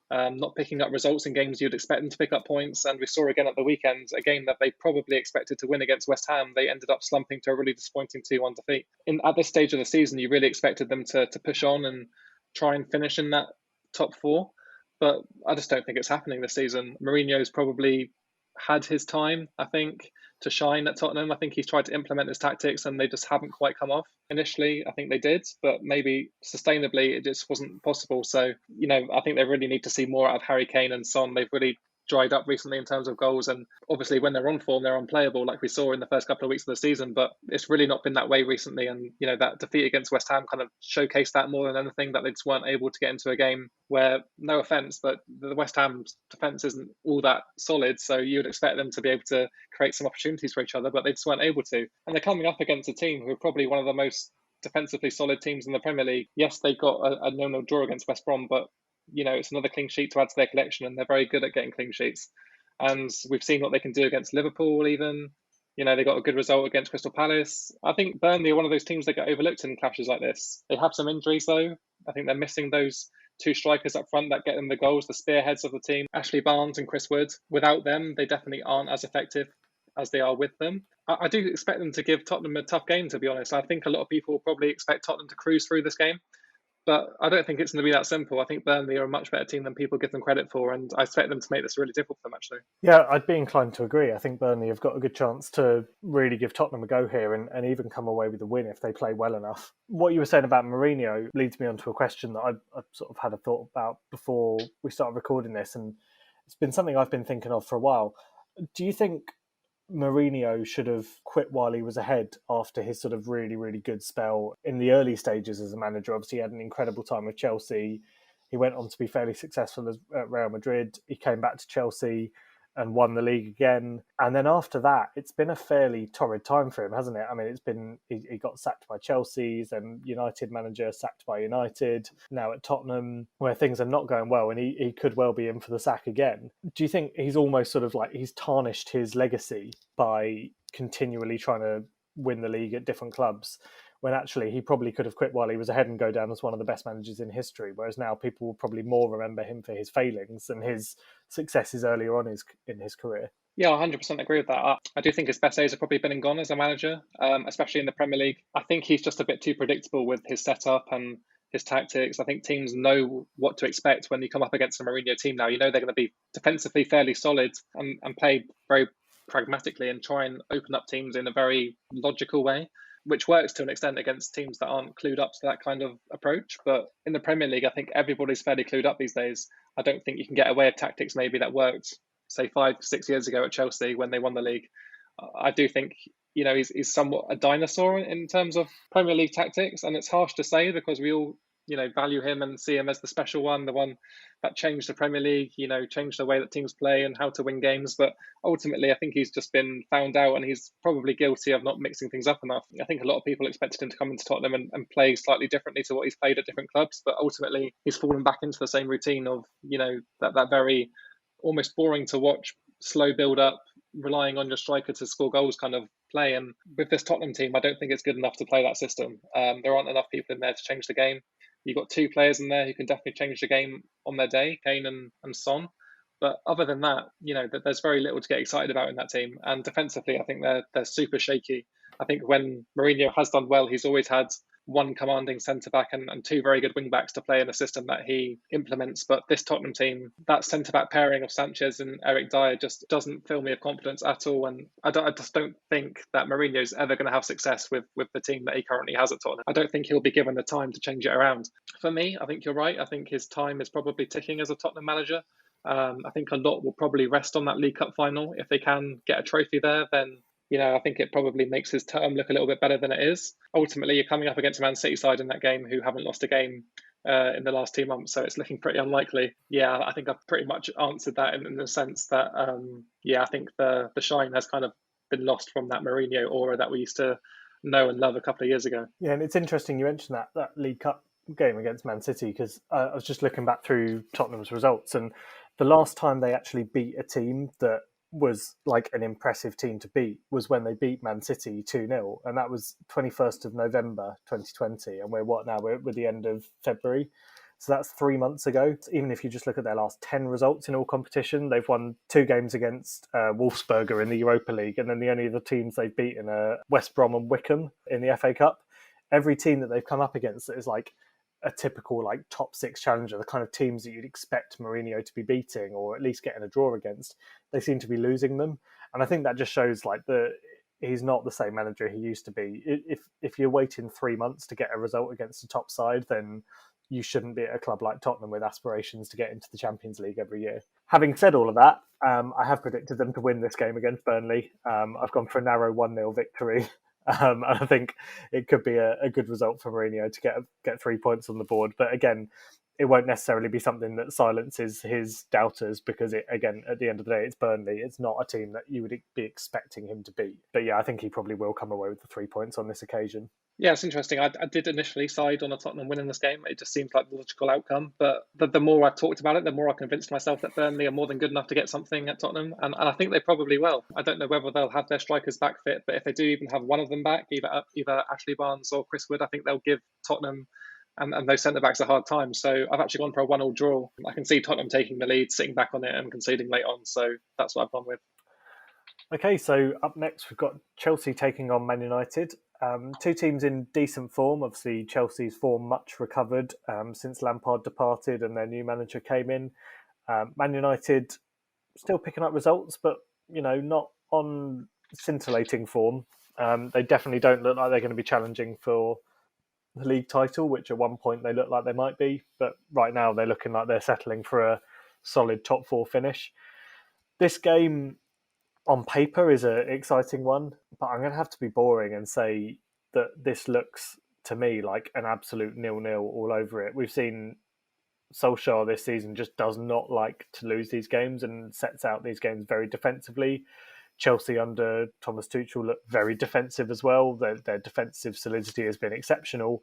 not picking up results in games you'd expect them to pick up points, and we saw again at the weekend, a game that they probably expected to win against West Ham, they ended up slumping to a really disappointing 2-1 defeat. At this stage of the season, you really expected them to push on and try and finish in that top 4, but I just don't think it's happening this season. Mourinho's probably had his time, I think, to shine at Tottenham. I think he's tried to implement his tactics and they just haven't quite come off. Initially, I think they did, but maybe sustainably it just wasn't possible. So, I think they really need to see more out of Harry Kane and Son. They've really dried up recently in terms of goals, and obviously when they're on form they're unplayable, like we saw in the first couple of weeks of the season, but it's really not been that way recently. And that defeat against West Ham kind of showcased that more than anything, that they just weren't able to get into a game where, no offense, but the West Ham's defense isn't all that solid, so you would expect them to be able to create some opportunities for each other, but they just weren't able to. And they're coming up against a team who are probably one of the most defensively solid teams in the Premier League. Yes, they got a 0-0 draw against West Brom, but it's another clean sheet to add to their collection, and they're very good at getting clean sheets. And we've seen what they can do against Liverpool even. They got a good result against Crystal Palace. I think Burnley are one of those teams that get overlooked in clashes like this. They have some injuries though. I think they're missing those 2 strikers up front that get them the goals, the spearheads of the team, Ashley Barnes and Chris Wood. Without them, they definitely aren't as effective as they are with them. I do expect them to give Tottenham a tough game, to be honest. I think a lot of people will probably expect Tottenham to cruise through this game, but I don't think it's going to be that simple. I think Burnley are a much better team than people give them credit for, and I expect them to make this really difficult for them, actually. Yeah, I'd be inclined to agree. I think Burnley have got a good chance to really give Tottenham a go here and even come away with a win if they play well enough. What you were saying about Mourinho leads me on to a question that I've sort of had a thought about before we started recording this, and it's been something I've been thinking of for a while. Do you think Mourinho should have quit while he was ahead after his sort of really, really good spell in the early stages as a manager? Obviously, he had an incredible time with Chelsea. He went on to be fairly successful at Real Madrid. He came back to Chelsea and won the league again. And then after that, it's been a fairly torrid time for him, hasn't it? I mean, he got sacked by Chelsea, then United manager sacked by United, now at Tottenham, where things are not going well, and he could well be in for the sack again. Do you think he's almost sort of like, he's tarnished his legacy by continually trying to win the league at different clubs, when actually he probably could have quit while he was ahead and go down as one of the best managers in history, whereas now people will probably more remember him for his failings than his successes earlier on in his career? Yeah, 100% agree with that. I do think his best days have probably been and gone as a manager, especially in the Premier League. I think he's just a bit too predictable with his setup and his tactics. I think teams know what to expect when you come up against a Mourinho team now. They're going to be defensively fairly solid and play very pragmatically and try and open up teams in a very logical way, which works to an extent against teams that aren't clued up to that kind of approach. But in the Premier League, I think everybody's fairly clued up these days. I don't think you can get away with tactics maybe that worked, say, 5-6 years ago at Chelsea when they won the league. I do think, he's somewhat a dinosaur in terms of Premier League tactics. And it's harsh to say because we all, value him and see him as the special one, the one that changed the Premier League, changed the way that teams play and how to win games. But ultimately, I think he's just been found out and he's probably guilty of not mixing things up enough. I think a lot of people expected him to come into Tottenham and play slightly differently to what he's played at different clubs. But ultimately, he's fallen back into the same routine of, that very almost boring to watch, slow build up, relying on your striker to score goals kind of play. And with this Tottenham team, I don't think it's good enough to play that system. There aren't enough people in there to change the game. You've got two players in there who can definitely change the game on their day, Kane and Son. But other than that, there's very little to get excited about in that team. And defensively, I think they're super shaky. I think when Mourinho has done well, he's always had one commanding centre-back and two very good wing-backs to play in a system that he implements. But this Tottenham team, that centre-back pairing of Sanchez and Eric Dyer just doesn't fill me with confidence at all. And I just don't think that Mourinho's ever going to have success with the team that he currently has at Tottenham. I don't think he'll be given the time to change it around. For me, I think you're right. I think his time is probably ticking as a Tottenham manager. I think a lot will probably rest on that League Cup final. If they can get a trophy there, then I think it probably makes his term look a little bit better than it is. Ultimately, you're coming up against a Man City side in that game who haven't lost a game in the last 2 months, so it's looking pretty unlikely. Yeah, I think I've pretty much answered that in the sense that, I think the shine has kind of been lost from that Mourinho aura that we used to know and love a couple of years ago. Yeah, and it's interesting you mentioned that League Cup game against Man City, because I was just looking back through Tottenham's results, and the last time they actually beat a team that was like an impressive team to beat was when they beat Man City 2-0, and that was 21st of November 2020, and we're the end of February, so that's 3 months ago. Even if you just look at their last 10 results in all competition, they've won 2 games against Wolfsburger in the Europa League, and then the only other teams they've beaten are West Brom and Wickham in the FA Cup. Every team that they've come up against is like a typical like top 6 challenger, the kind of teams that you'd expect Mourinho to be beating or at least getting a draw against, they seem to be losing them. And I think that just shows like he's not the same manager he used to be. If you're waiting 3 months to get a result against a top side, then you shouldn't be at a club like Tottenham with aspirations to get into the Champions League every year. Having said all of that, I have predicted them to win this game against Burnley. I've gone for a narrow 1-0 victory. And I think it could be a good result for Mourinho to get 3 points on the board. But again, it won't necessarily be something that silences his doubters, because at the end of the day, it's Burnley. It's not a team that you would be expecting him to beat. But yeah, I think he probably will come away with the 3 points on this occasion. Yeah, it's interesting. I did initially side on a Tottenham winning this game. It just seemed like the logical outcome. But the more I've talked about it, the more I convinced myself that Burnley are more than good enough to get something at Tottenham. And I think they probably will. I don't know whether they'll have their strikers back fit, but if they do even have one of them back, either Ashley Barnes or Chris Wood, I think they'll give Tottenham and those centre-backs a hard time. So I've actually gone for a 1-1 draw. I can see Tottenham taking the lead, sitting back on it and conceding late on. So that's what I've gone with. Okay, so up next we've got Chelsea taking on Man United. 2 teams in decent form. Obviously, Chelsea's form much recovered since Lampard departed and their new manager came in. Man United still picking up results, but not on scintillating form. They definitely don't look like they're going to be challenging for the league title, which at one point they looked like they might be. But right now they're looking like they're settling for a solid top 4 finish. This game on paper is an exciting one, but I'm going to have to be boring and say that this looks to me like an absolute 0-0 all over it. We've seen Solskjaer this season just does not like to lose these games and sets out these games very defensively. Chelsea under Thomas Tuchel look very defensive as well. Their defensive solidity has been exceptional.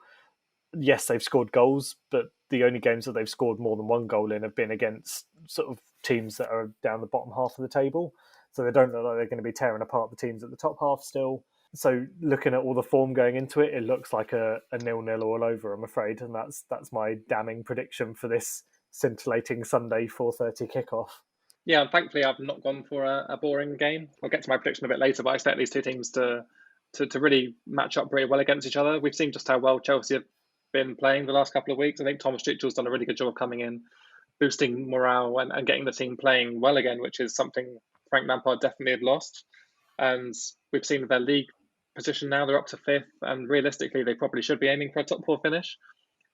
Yes, they've scored goals, but the only games that they've scored more than 1 goal in have been against sort of teams that are down the bottom half of the table. So they don't look like they're going to be tearing apart the teams at the top half still. So looking at all the form going into it, it looks like a 0-0 all over, I'm afraid. And that's my damning prediction for this scintillating Sunday 4:30 kickoff. Yeah, and thankfully I've not gone for a boring game. I'll get to my prediction a bit later, but I expect these 2 teams to really match up pretty well against each other. We've seen just how well Chelsea have been playing the last couple of weeks. I think Thomas Tuchel's done a really good job of coming in, boosting morale and getting the team playing well again, which is something Frank Lampard definitely had lost. And we've seen their league position now, they're up to 5th, and realistically they probably should be aiming for a top 4 finish.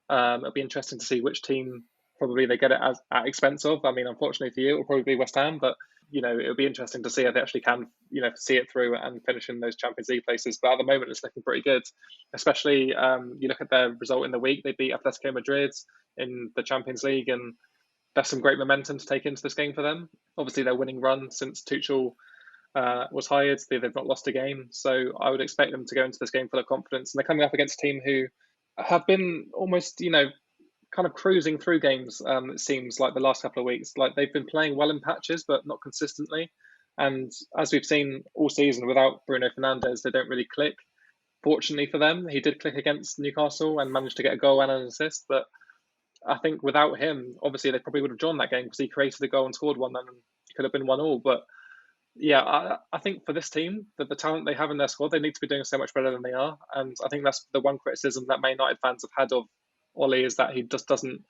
It'll be interesting to see which team probably they get it at expense of. I mean, unfortunately for you, it'll probably be West Ham, but it'll be interesting to see if they actually can see it through and finish in those Champions League places. But at the moment it's looking pretty good, especially you look at their result in the week. They beat Atletico Madrid in the Champions League, and there's some great momentum to take into this game for them. Obviously their winning run since Tuchel was hired, they've not lost a game, so I would expect them to go into this game full of confidence. And they're coming up against a team who have been almost kind of cruising through games. It seems like the last couple of weeks, like they've been playing well in patches but not consistently, And as we've seen all season, without Bruno Fernandes, they don't really click. Fortunately for them, he did click against Newcastle and managed to get a goal and an assist. But I think without him, obviously they probably would have drawn that game because he created a goal and scored one, and it could have been 1-1. But yeah, I think for this team, that the talent they have in their squad, they need to be doing so much better than they are. And I think that's the one criticism that Man United fans have had of Ollie, is that he just doesn't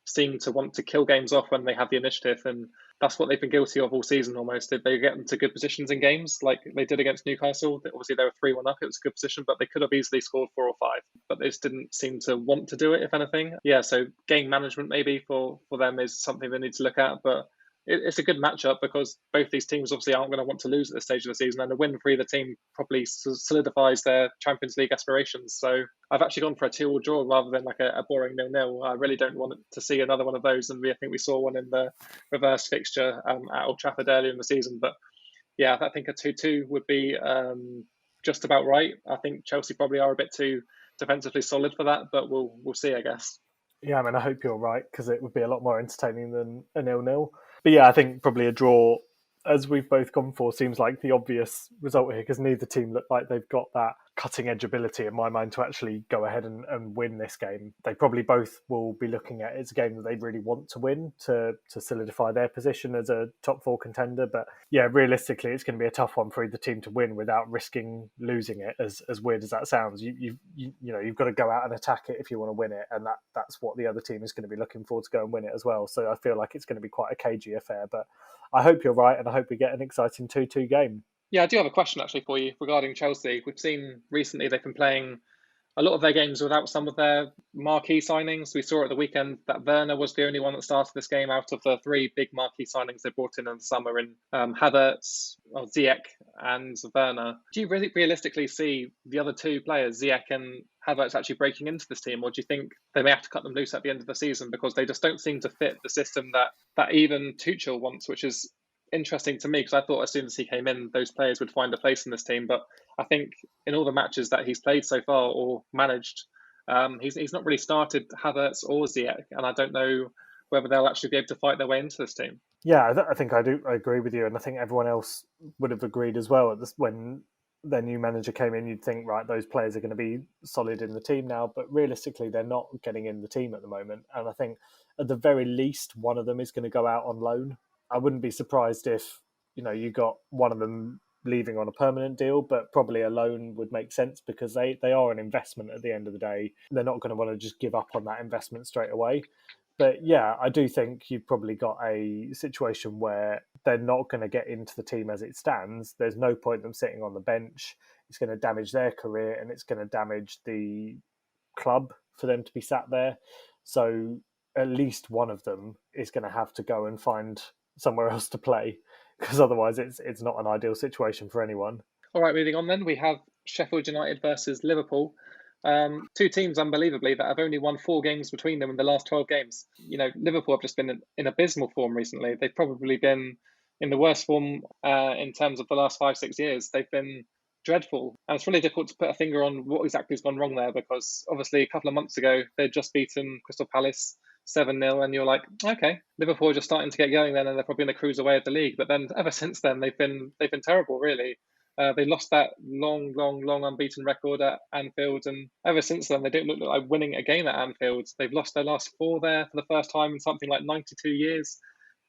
seem to want to kill games off when they have the initiative. And that's what they've been guilty of all season almost. They get into good positions in games like they did against Newcastle. Obviously, they were 3-1 up. It was a good position, but they could have easily scored 4 or 5. But they just didn't seem to want to do it, if anything. Yeah, so game management maybe for them is something they need to look at. But it's a good matchup because both these teams obviously aren't going to want to lose at this stage of the season, and a win for either team probably solidifies their Champions League aspirations. So I've actually gone for a 2-2 draw rather than like a boring 0-0. I really don't want to see another one of those, and I think we saw one in the reverse fixture at Old Trafford earlier in the season. But yeah, I think a 2-2 would be just about right. I think Chelsea probably are a bit too defensively solid for that, but we'll see, I guess. Yeah, I mean, I hope you're right, because it would be a lot more entertaining than a 0-0. But yeah, I think probably a draw, as we've both gone for, seems like the obvious result here, because neither team look like they've got that cutting edge ability in my mind to actually go ahead and win this game. They probably both will be looking at it as a game that they really want to win to solidify their position as a top 4 contender. But yeah, realistically, it's going to be a tough one for either team to win without risking losing it. As weird as that sounds, you've got to go out and attack it if you want to win it, and that's what the other team is going to be looking for to go and win it as well. So I feel like it's going to be quite a cagey affair. But I hope you're right, and I hope we get an exciting 2-2 game. Yeah, I do have a question actually for you regarding Chelsea. We've seen recently they've been playing a lot of their games without some of their marquee signings. We saw at the weekend that Werner was the only one that started this game out of the 3 big marquee signings they brought in the summer in Havertz, Ziyech and Werner. Do you really realistically see the other 2 players, Ziyech and Havertz, actually breaking into this team, or do you think they may have to cut them loose at the end of the season because they just don't seem to fit the system that even Tuchel wants, which is interesting to me because I thought as soon as he came in, those players would find a place in this team. But I think in all the matches that he's played so far or managed, he's not really started Havertz or Ziyech, and I don't know whether they'll actually be able to fight their way into this team. Yeah, I think I agree with you, and I think everyone else would have agreed as well. When their new manager came in, you'd think, right, those players are going to be solid in the team now, but realistically, they're not getting in the team at the moment. And I think at the very least, one of them is going to go out on loan. I wouldn't be surprised if, you got one of them leaving on a permanent deal, but probably a loan would make sense because they are an investment at the end of the day. They're not going to want to just give up on that investment straight away. But yeah, I do think you've probably got a situation where they're not going to get into the team as it stands. There's no point them sitting on the bench. It's going to damage their career and it's going to damage the club for them to be sat there. So at least one of them is going to have to go and find somewhere else to play, because otherwise it's not an ideal situation for anyone. All right, moving on then, we have Sheffield United versus Liverpool. 2 teams, unbelievably, that have only won 4 games between them in the last 12 games. Liverpool have just been in abysmal form recently. They've probably been in the worst form in terms of the last 5-6 years. They've been dreadful, and it's really difficult to put a finger on what exactly has gone wrong there, because obviously a couple of months ago they'd just beaten Crystal Palace 7-0, and you're like, okay, Liverpool are just starting to get going then, and they're probably going to cruise away at the league. But then ever since then, they've been terrible, really. They lost that long unbeaten record at Anfield, and ever since then, they don't look like winning a game at Anfield. They've lost their last 4 there for the first time in something like 92 years.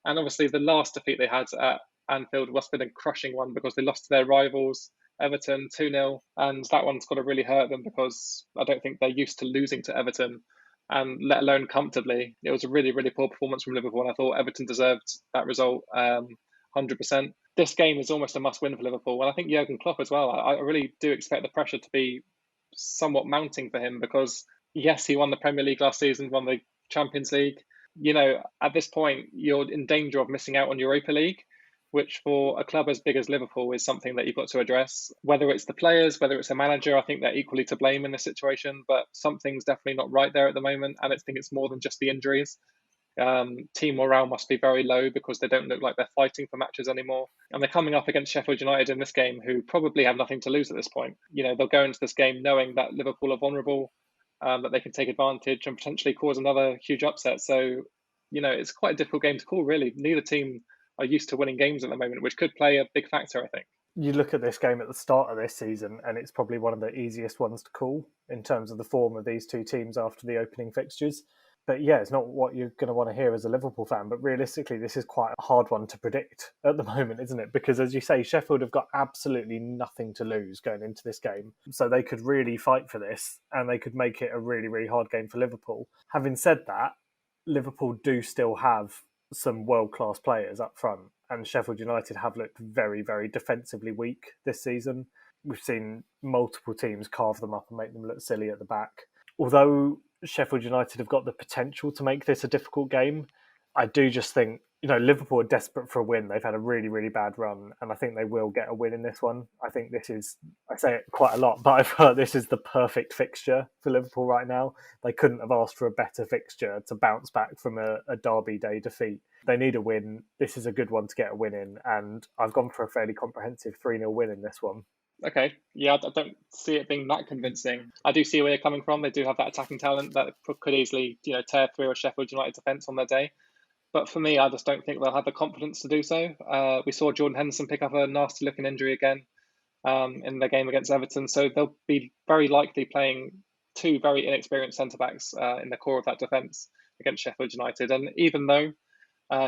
And obviously, the last defeat they had at Anfield must have been a crushing one because they lost to their rivals, Everton, 2-0. And that one's got to really hurt them because I don't think they're used to losing to Everton, and let alone comfortably. It was a really, really poor performance from Liverpool, and I thought Everton deserved that result 100%. This game is almost a must-win for Liverpool, and I think Jurgen Klopp as well. I really do expect the pressure to be somewhat mounting for him because, yes, he won the Premier League last season, won the Champions League. At this point, you're in danger of missing out on Europa League, which for a club as big as Liverpool is something that you've got to address. Whether it's the players, whether it's a manager, I think they're equally to blame in this situation, but something's definitely not right there at the moment, and I think it's more than just the injuries. Team morale must be very low because they don't look like they're fighting for matches anymore. And they're coming up against Sheffield United in this game, who probably have nothing to lose at this point. They'll go into this game knowing that Liverpool are vulnerable, that they can take advantage and potentially cause another huge upset. So, it's quite a difficult game to call, really. Neither team are used to winning games at the moment, which could play a big factor, I think. You look at this game at the start of this season, and it's probably one of the easiest ones to call in terms of the form of these two teams after the opening fixtures. But yeah, it's not what you're going to want to hear as a Liverpool fan. But realistically, this is quite a hard one to predict at the moment, isn't it? Because as you say, Sheffield have got absolutely nothing to lose going into this game. So they could really fight for this and they could make it a really, really hard game for Liverpool. Having said that, Liverpool do still have some world-class players up front. And Sheffield United have looked very, very defensively weak this season. We've seen multiple teams carve them up and make them look silly at the back. Although Sheffield United have got the potential to make this a difficult game, I do just think, Liverpool are desperate for a win. They've had a really, really bad run, and I think they will get a win in this one. I think this is, I say it quite a lot, but I've heard this is the perfect fixture for Liverpool right now. They couldn't have asked for a better fixture to bounce back from a Derby Day defeat. They need a win. This is a good one to get a win in, and I've gone for a fairly comprehensive 3-0 win in this one. Okay, yeah, I don't see it being that convincing. I do see where you're coming from. They do have that attacking talent that could easily, tear through a Sheffield United defence on their day. But for me, I just don't think they'll have the confidence to do so. We saw Jordan Henderson pick up a nasty-looking injury again in the game against Everton, so they'll be very likely playing two very inexperienced centre-backs in the core of that defence against Sheffield United. And even though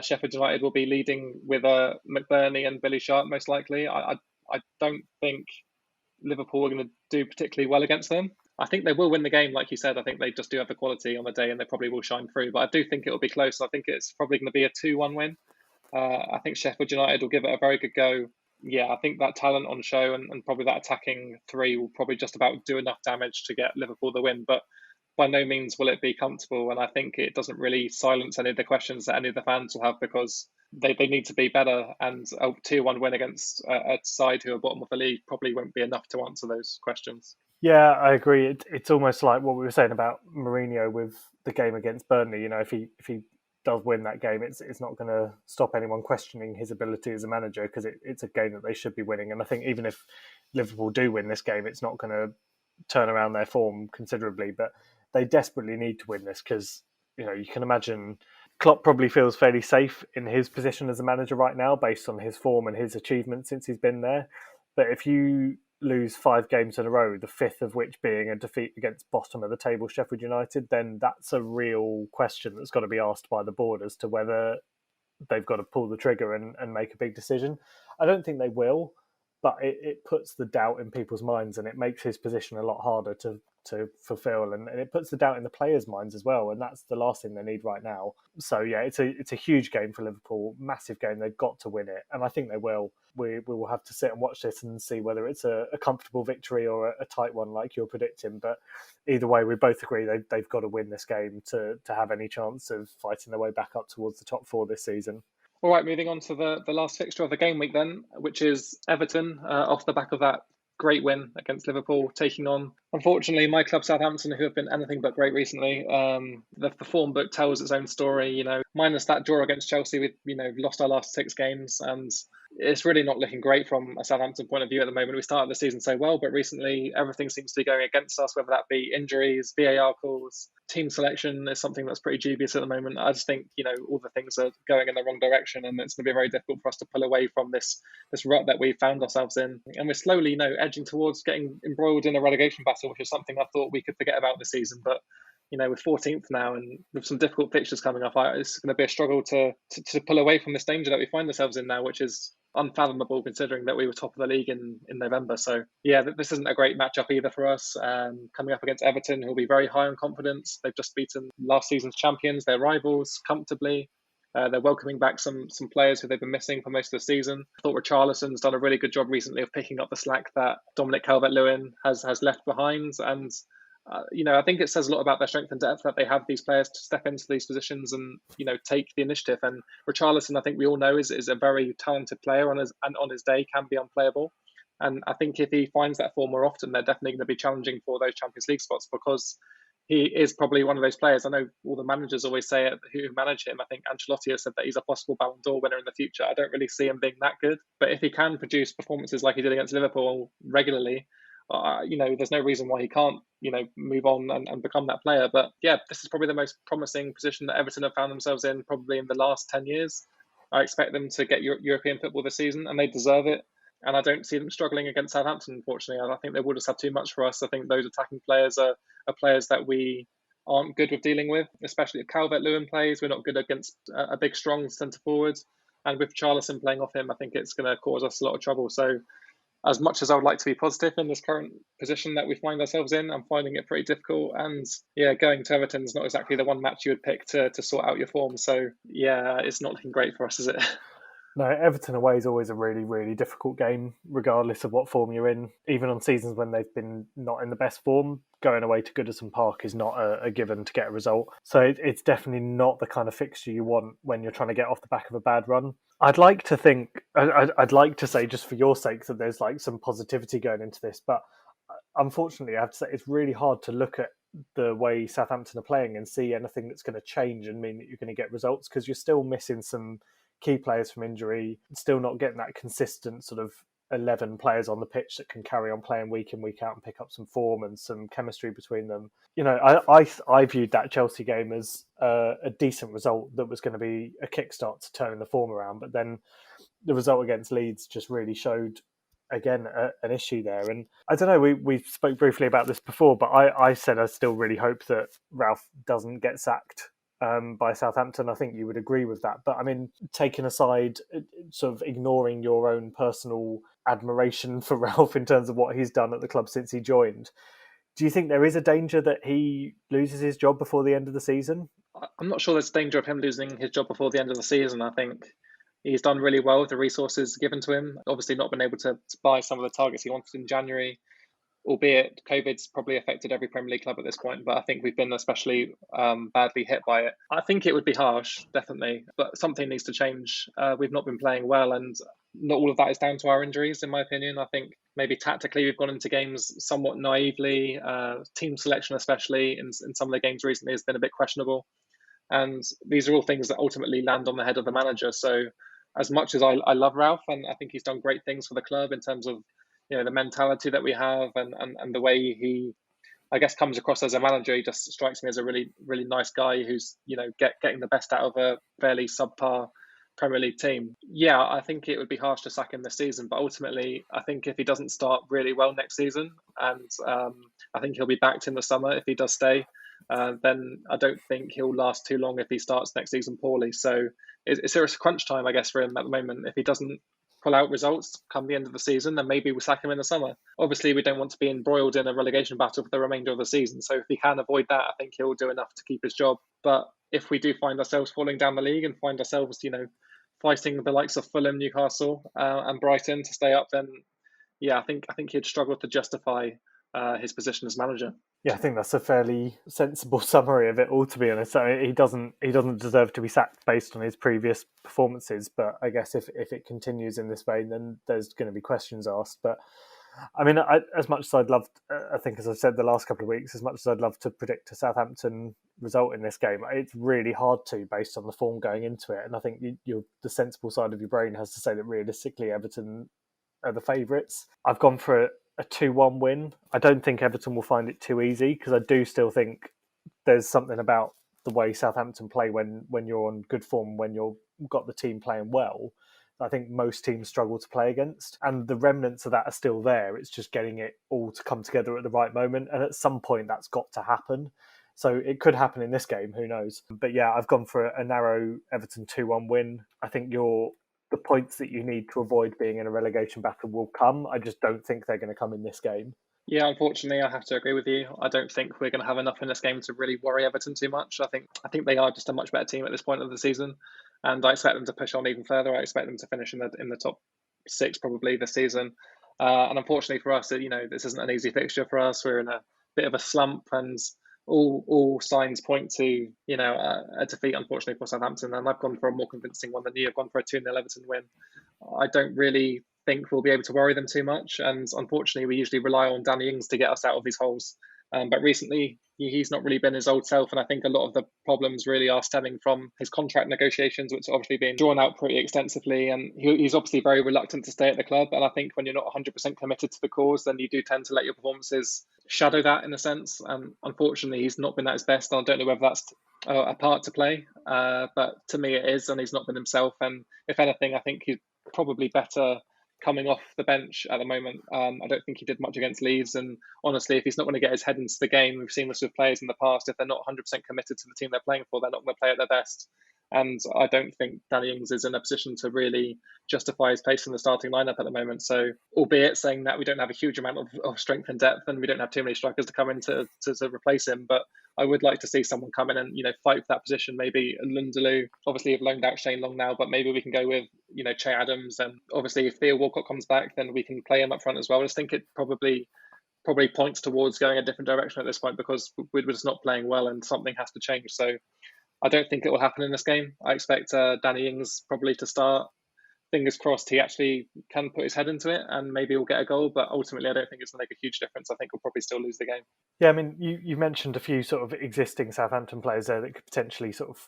Sheffield United will be leading with McBurney and Billy Sharp most likely, I don't think Liverpool are going to do particularly well against them. I think they will win the game, like you said. I think they just do have the quality on the day and they probably will shine through. But I do think it will be close. I think it's probably going to be a 2-1 win. I think Sheffield United will give it a very good go. Yeah, I think that talent on show and probably that attacking three will probably just about do enough damage to get Liverpool the win. But by no means will it be comfortable. And I think it doesn't really silence any of the questions that any of the fans will have, because they need to be better. And a 2-1 win against a side who are bottom of the league probably won't be enough to answer those questions. Yeah, I agree. It's almost like what we were saying about Mourinho with the game against Burnley. If he does win that game, it's not going to stop anyone questioning his ability as a manager, because it's a game that they should be winning. And I think even if Liverpool do win this game, it's not going to turn around their form considerably. But they desperately need to win this, because you can imagine Klopp probably feels fairly safe in his position as a manager right now based on his form and his achievements since he's been there. But if you lose 5 games in a row, the 5th of which being a defeat against bottom of the table Sheffield United, then that's a real question that's got to be asked by the board as to whether they've got to pull the trigger and make a big decision. I don't think they will, but it puts the doubt in people's minds, and it makes his position a lot harder to fulfill, and it puts the doubt in the players' minds as well, and that's the last thing they need right now. So yeah, it's a huge game for Liverpool, massive game. They've got to win it, and I think they will. We will have to sit and watch this and see whether it's a comfortable victory or a tight one like you're predicting. But either way, we both agree they've got to win this game to have any chance of fighting their way back up towards the top 4 this season. All right, moving on to the last fixture of the game week then, which is Everton, off the back of that great win against Liverpool, taking on, unfortunately, my club Southampton, who have been anything but great recently. The form book tells its own story, minus that draw against Chelsea. We've, lost our last 6 games, and it's really not looking great from a Southampton point of view at the moment. We started the season so well, but recently everything seems to be going against us, whether that be injuries, VAR calls, team selection is something that's pretty dubious at the moment. I just think, all the things are going in the wrong direction, and it's going to be very difficult for us to pull away from this rut that we found ourselves in. And we're slowly, edging towards getting embroiled in a relegation battle, which is something I thought we could forget about this season. But we're 14th now, and with some difficult fixtures coming up, it's going to be a struggle to pull away from this danger that we find ourselves in now, which is unfathomable considering that we were top of the league in November. So yeah, this isn't a great matchup either for us. Coming up against Everton, who'll be very high on confidence. They've just beaten last season's champions, their rivals, comfortably. They're welcoming back some players who they've been missing for most of the season. I thought Richarlison's done a really good job recently of picking up the slack that Dominic Calvert-Lewin has left behind. And I think it says a lot about their strength and depth that they have these players to step into these positions and take the initiative. And Richarlison, I think we all know, is a very talented player, and on his day can be unplayable. And I think if he finds that form more often, they're definitely going to be challenging for those Champions League spots, because he is probably one of those players. I know all the managers always say it who manage him. I think Ancelotti has said that he's a possible Ballon d'Or winner in the future. I don't really see him being that good, but if he can produce performances like he did against Liverpool regularly, there's no reason why he can't, move on and become that player. But yeah, this is probably the most promising position that Everton have found themselves in probably in the last 10 years. I expect them to get European football this season, and they deserve it. And I don't see them struggling against Southampton, unfortunately. I think they will just have too much for us. I think those attacking players are players that we aren't good with dealing with, especially if Calvert-Lewin plays. We're not good against a big, strong centre-forward. And with Charlison playing off him, I think it's going to cause us a lot of trouble. So as much as I would like to be positive in this current position that we find ourselves in, I'm finding it pretty difficult. And yeah, going to Everton is not exactly the one match you would pick to sort out your form. So yeah, it's not looking great for us, is it? No, Everton away is always a really, really difficult game, regardless of what form you're in. Even on seasons when they've been not in the best form, going away to Goodison Park is not a given to get a result. So it's definitely not the kind of fixture you want when you're trying to get off the back of a bad run. I'd like to think, I'd like to say, just for your sake, that there's like some positivity going into this, but unfortunately, I have to say it's really hard to look at the way Southampton are playing and see anything that's going to change and mean that you're going to get results, because you're still missing some key players from injury, still not getting that consistent sort of 11 players on the pitch that can carry on playing week in, week out and pick up some form and some chemistry between them. You know, I viewed that Chelsea game as a decent result that was going to be a kickstart to turning the form around, but then the result against Leeds just really showed again an issue there. And I don't know, we spoke briefly about this before, but I said I still really hope that Ralph doesn't get sacked by Southampton. I think you would agree with that. But I mean, taking aside, sort of ignoring your own personal admiration for Ralph in terms of what he's done at the club since he joined, do you think there is a danger that he loses his job before the end of the season? I'm not sure there's danger of him losing his job before the end of the season. I think he's done really well with the resources given to him. Obviously not been able to buy some of the targets he wanted in January, albeit COVID's probably affected every Premier League club at this point, but I think we've been especially badly hit by it. I think it would be harsh, definitely, but something needs to change. We've not been playing well, and not all of that is down to our injuries, in my opinion. I think maybe tactically we've gone into games somewhat naively. Team selection, especially in some of the games recently, has been a bit questionable. And these are all things that ultimately land on the head of the manager. So as much as I love Ralph, and I think he's done great things for the club in terms of, you know, the mentality that we have and the way he, I guess, comes across as a manager. He just strikes me as a really, really nice guy who's, you know, getting the best out of a fairly subpar Premier League team. Yeah, I think it would be harsh to sack him this season, but ultimately, I think if he doesn't start really well next season, and I think he'll be backed in the summer if he does stay, then I don't think he'll last too long if he starts next season poorly. So it's a crunch time, I guess, for him at the moment. If he doesn't pull out results come the end of the season, then maybe we'll sack him in the summer. Obviously, we don't want to be embroiled in a relegation battle for the remainder of the season. So if he can avoid that, I think he'll do enough to keep his job. But if we do find ourselves falling down the league and find ourselves, you know, fighting the likes of Fulham, Newcastle, and Brighton to stay up, then yeah, I think he'd struggle to justify his position as manager. Yeah, I think that's a fairly sensible summary of it all, to be honest. I mean, he doesn't deserve to be sacked based on his previous performances, but I guess if it continues in this vein, then there's going to be questions asked. But I mean, as much as I'd love, I think, as I've said the last couple of weeks, as much as I'd love to predict a Southampton result in this game, it's really hard to, based on the form going into it. And I think the sensible side of your brain has to say that realistically Everton are the favourites. I've gone for a 2-1 win. I don't think Everton will find it too easy, because I do still think there's something about the way Southampton play when you're on good form, when you've got the team playing well, I think most teams struggle to play against. And the remnants of that are still there. It's just getting it all to come together at the right moment. And at some point that's got to happen. So it could happen in this game, who knows? But yeah, I've gone for a narrow Everton 2-1 win. I think the points that you need to avoid being in a relegation battle will come. I just don't think they're going to come in this game. Yeah, unfortunately, I have to agree with you. I don't think we're going to have enough in this game to really worry Everton too much. I think they are just a much better team at this point of the season, and I expect them to push on even further. I expect them to finish in the top 6 probably this season. And unfortunately for us, you know, this isn't an easy fixture for us. We're in a bit of a slump, and all signs point to, you know, a defeat, unfortunately, for Southampton. And I've gone for a more convincing one than you. I've gone for a 2-0 Everton win. I don't really think we'll be able to worry them too much. And unfortunately, we usually rely on Danny Ings to get us out of these holes. But recently, he's not really been his old self. And I think a lot of the problems really are stemming from his contract negotiations, which are obviously being drawn out pretty extensively. And he's obviously very reluctant to stay at the club. And I think when you're not 100% committed to the cause, then you do tend to let your performances shadow that in a sense. And unfortunately, he's not been at his best. And I don't know whether that's a part to play. But to me, it is, and he's not been himself. And if anything, I think he's probably better coming off the bench at the moment. I don't think he did much against Leeds. And honestly, if he's not going to get his head into the game, we've seen this with players in the past. If they're not 100% committed to the team they're playing for, they're not going to play at their best. And I don't think Danny Ings is in a position to really justify his place in the starting lineup at the moment. So, albeit saying that we don't have a huge amount of strength and depth, and we don't have too many strikers to come in to replace him, but I would like to see someone come in and fight for that position. Maybe Lundaloo. Obviously, you've loaned out Shane Long now, but maybe we can go with Che Adams, and obviously if Theo Walcott comes back, then we can play him up front as well. I just think it probably points towards going a different direction at this point because we're just not playing well, and something has to change. So I don't think it will happen in this game. I expect Danny Ings probably to start. Fingers crossed he actually can put his head into it and maybe we'll get a goal. But ultimately, I don't think it's going to make a huge difference. I think we'll probably still lose the game. Yeah, I mean, you mentioned a few sort of existing Southampton players there that could potentially sort of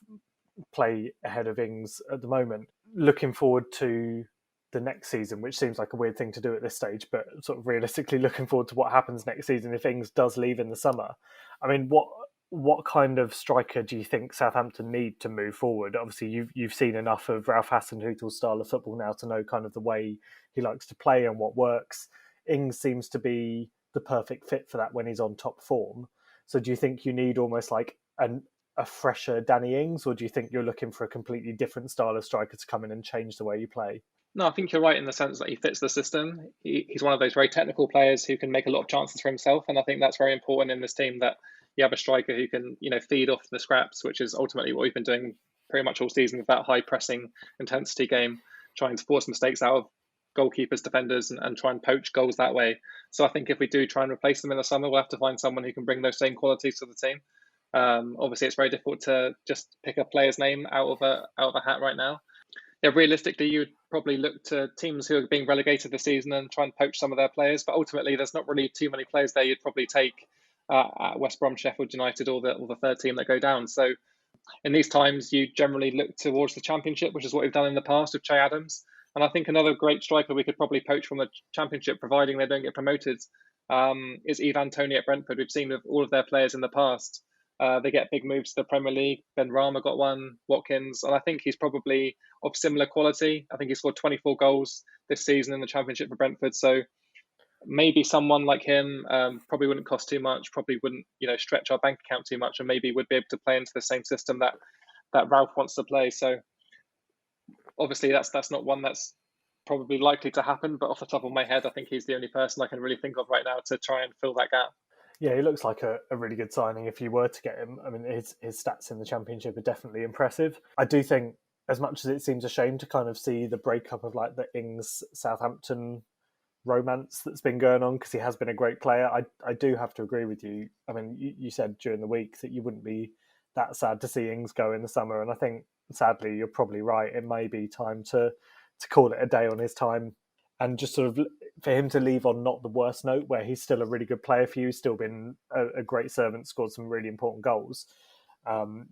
play ahead of Ings at the moment. Looking forward to the next season, which seems like a weird thing to do at this stage, but sort of realistically looking forward to what happens next season if Ings does leave in the summer. I mean, what kind of striker do you think Southampton need to move forward? Obviously, you've seen enough of Ralph Hasenhüttl's style of football now to know kind of the way he likes to play and what works. Ings seems to be the perfect fit for that when he's on top form. So do you think you need almost like a fresher Danny Ings, or do you think you're looking for a completely different style of striker to come in and change the way you play? No, I think you're right in the sense that he fits the system. He's one of those very technical players who can make a lot of chances for himself, and I think that's very important in this team that you have a striker who can, feed off the scraps, which is ultimately what we've been doing pretty much all season with that high pressing intensity game, trying to force mistakes out of goalkeepers, defenders, and try and poach goals that way. So I think if we do try and replace them in the summer, we'll have to find someone who can bring those same qualities to the team. Obviously, it's very difficult to just pick a player's name out of a hat right now. Yeah, realistically, you would probably look to teams who are being relegated this season and try and poach some of their players. But ultimately, there's not really too many players there you'd probably take at West Brom, Sheffield United, or the third team that go down. So in these times, you generally look towards the Championship, which is what we've done in the past with Che Adams. And I think another great striker we could probably poach from the Championship, providing they don't get promoted, is Ivan Toney at Brentford. We've seen with all of their players in the past, they get big moves to the Premier League. Ben Rama got one, Watkins, and I think he's probably of similar quality. I think he scored 24 goals this season in the Championship for Brentford. So maybe someone like him probably wouldn't cost too much, probably wouldn't stretch our bank account too much, and maybe would be able to play into the same system that Ralph wants to play. So obviously that's not one that's probably likely to happen, but off the top of my head, I think he's the only person I can really think of right now to try and fill that gap. Yeah, he looks like a really good signing if you were to get him. I mean, his stats in the Championship are definitely impressive. I do think, as much as it seems a shame to kind of see the breakup of like the Ings Southampton romance that's been going on, because he has been a great player, I do have to agree with you. I mean, you said during the week that you wouldn't be that sad to see Ings go in the summer, and I think sadly you're probably right. It may be time to call it a day on his time, and just sort of for him to leave on not the worst note, where he's still a really good player for you, still been a great servant, scored some really important goals.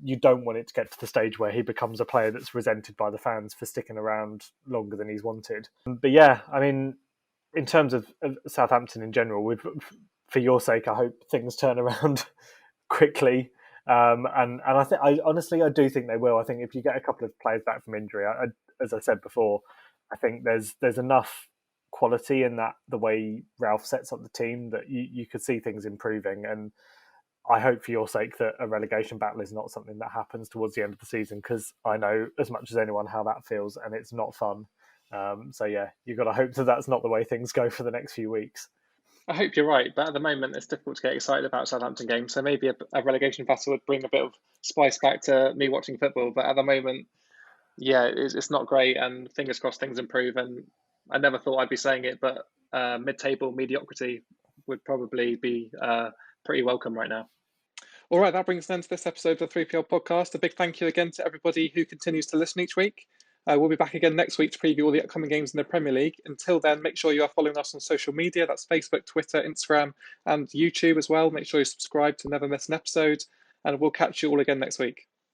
You don't want it to get to the stage where he becomes a player that's resented by the fans for sticking around longer than he's wanted. But yeah, I mean, in terms of Southampton in general, for your sake, I hope things turn around quickly. And I honestly do think they will. I think if you get a couple of players back from injury, as I said before, I think there's enough quality in that the way Ralph sets up the team that you could see things improving. And I hope for your sake that a relegation battle is not something that happens towards the end of the season, because I know as much as anyone how that feels, and it's not fun. So yeah, you've got to hope that that's not the way things go for the next few weeks. I hope you're right, but at the moment it's difficult to get excited about Southampton games. So maybe a relegation battle would bring a bit of spice back to me watching football. But at the moment, yeah, it's not great, and fingers crossed things improve. And I never thought I'd be saying it, but mid-table mediocrity would probably be pretty welcome right now. All right, that brings us then to this episode of the 3PL podcast. A big thank you again to everybody who continues to listen each week. We'll be back again next week to preview all the upcoming games in the Premier League. Until then, make sure you are following us on social media. That's Facebook, Twitter, Instagram, and YouTube as well. Make sure you subscribe to never miss an episode. And we'll catch you all again next week.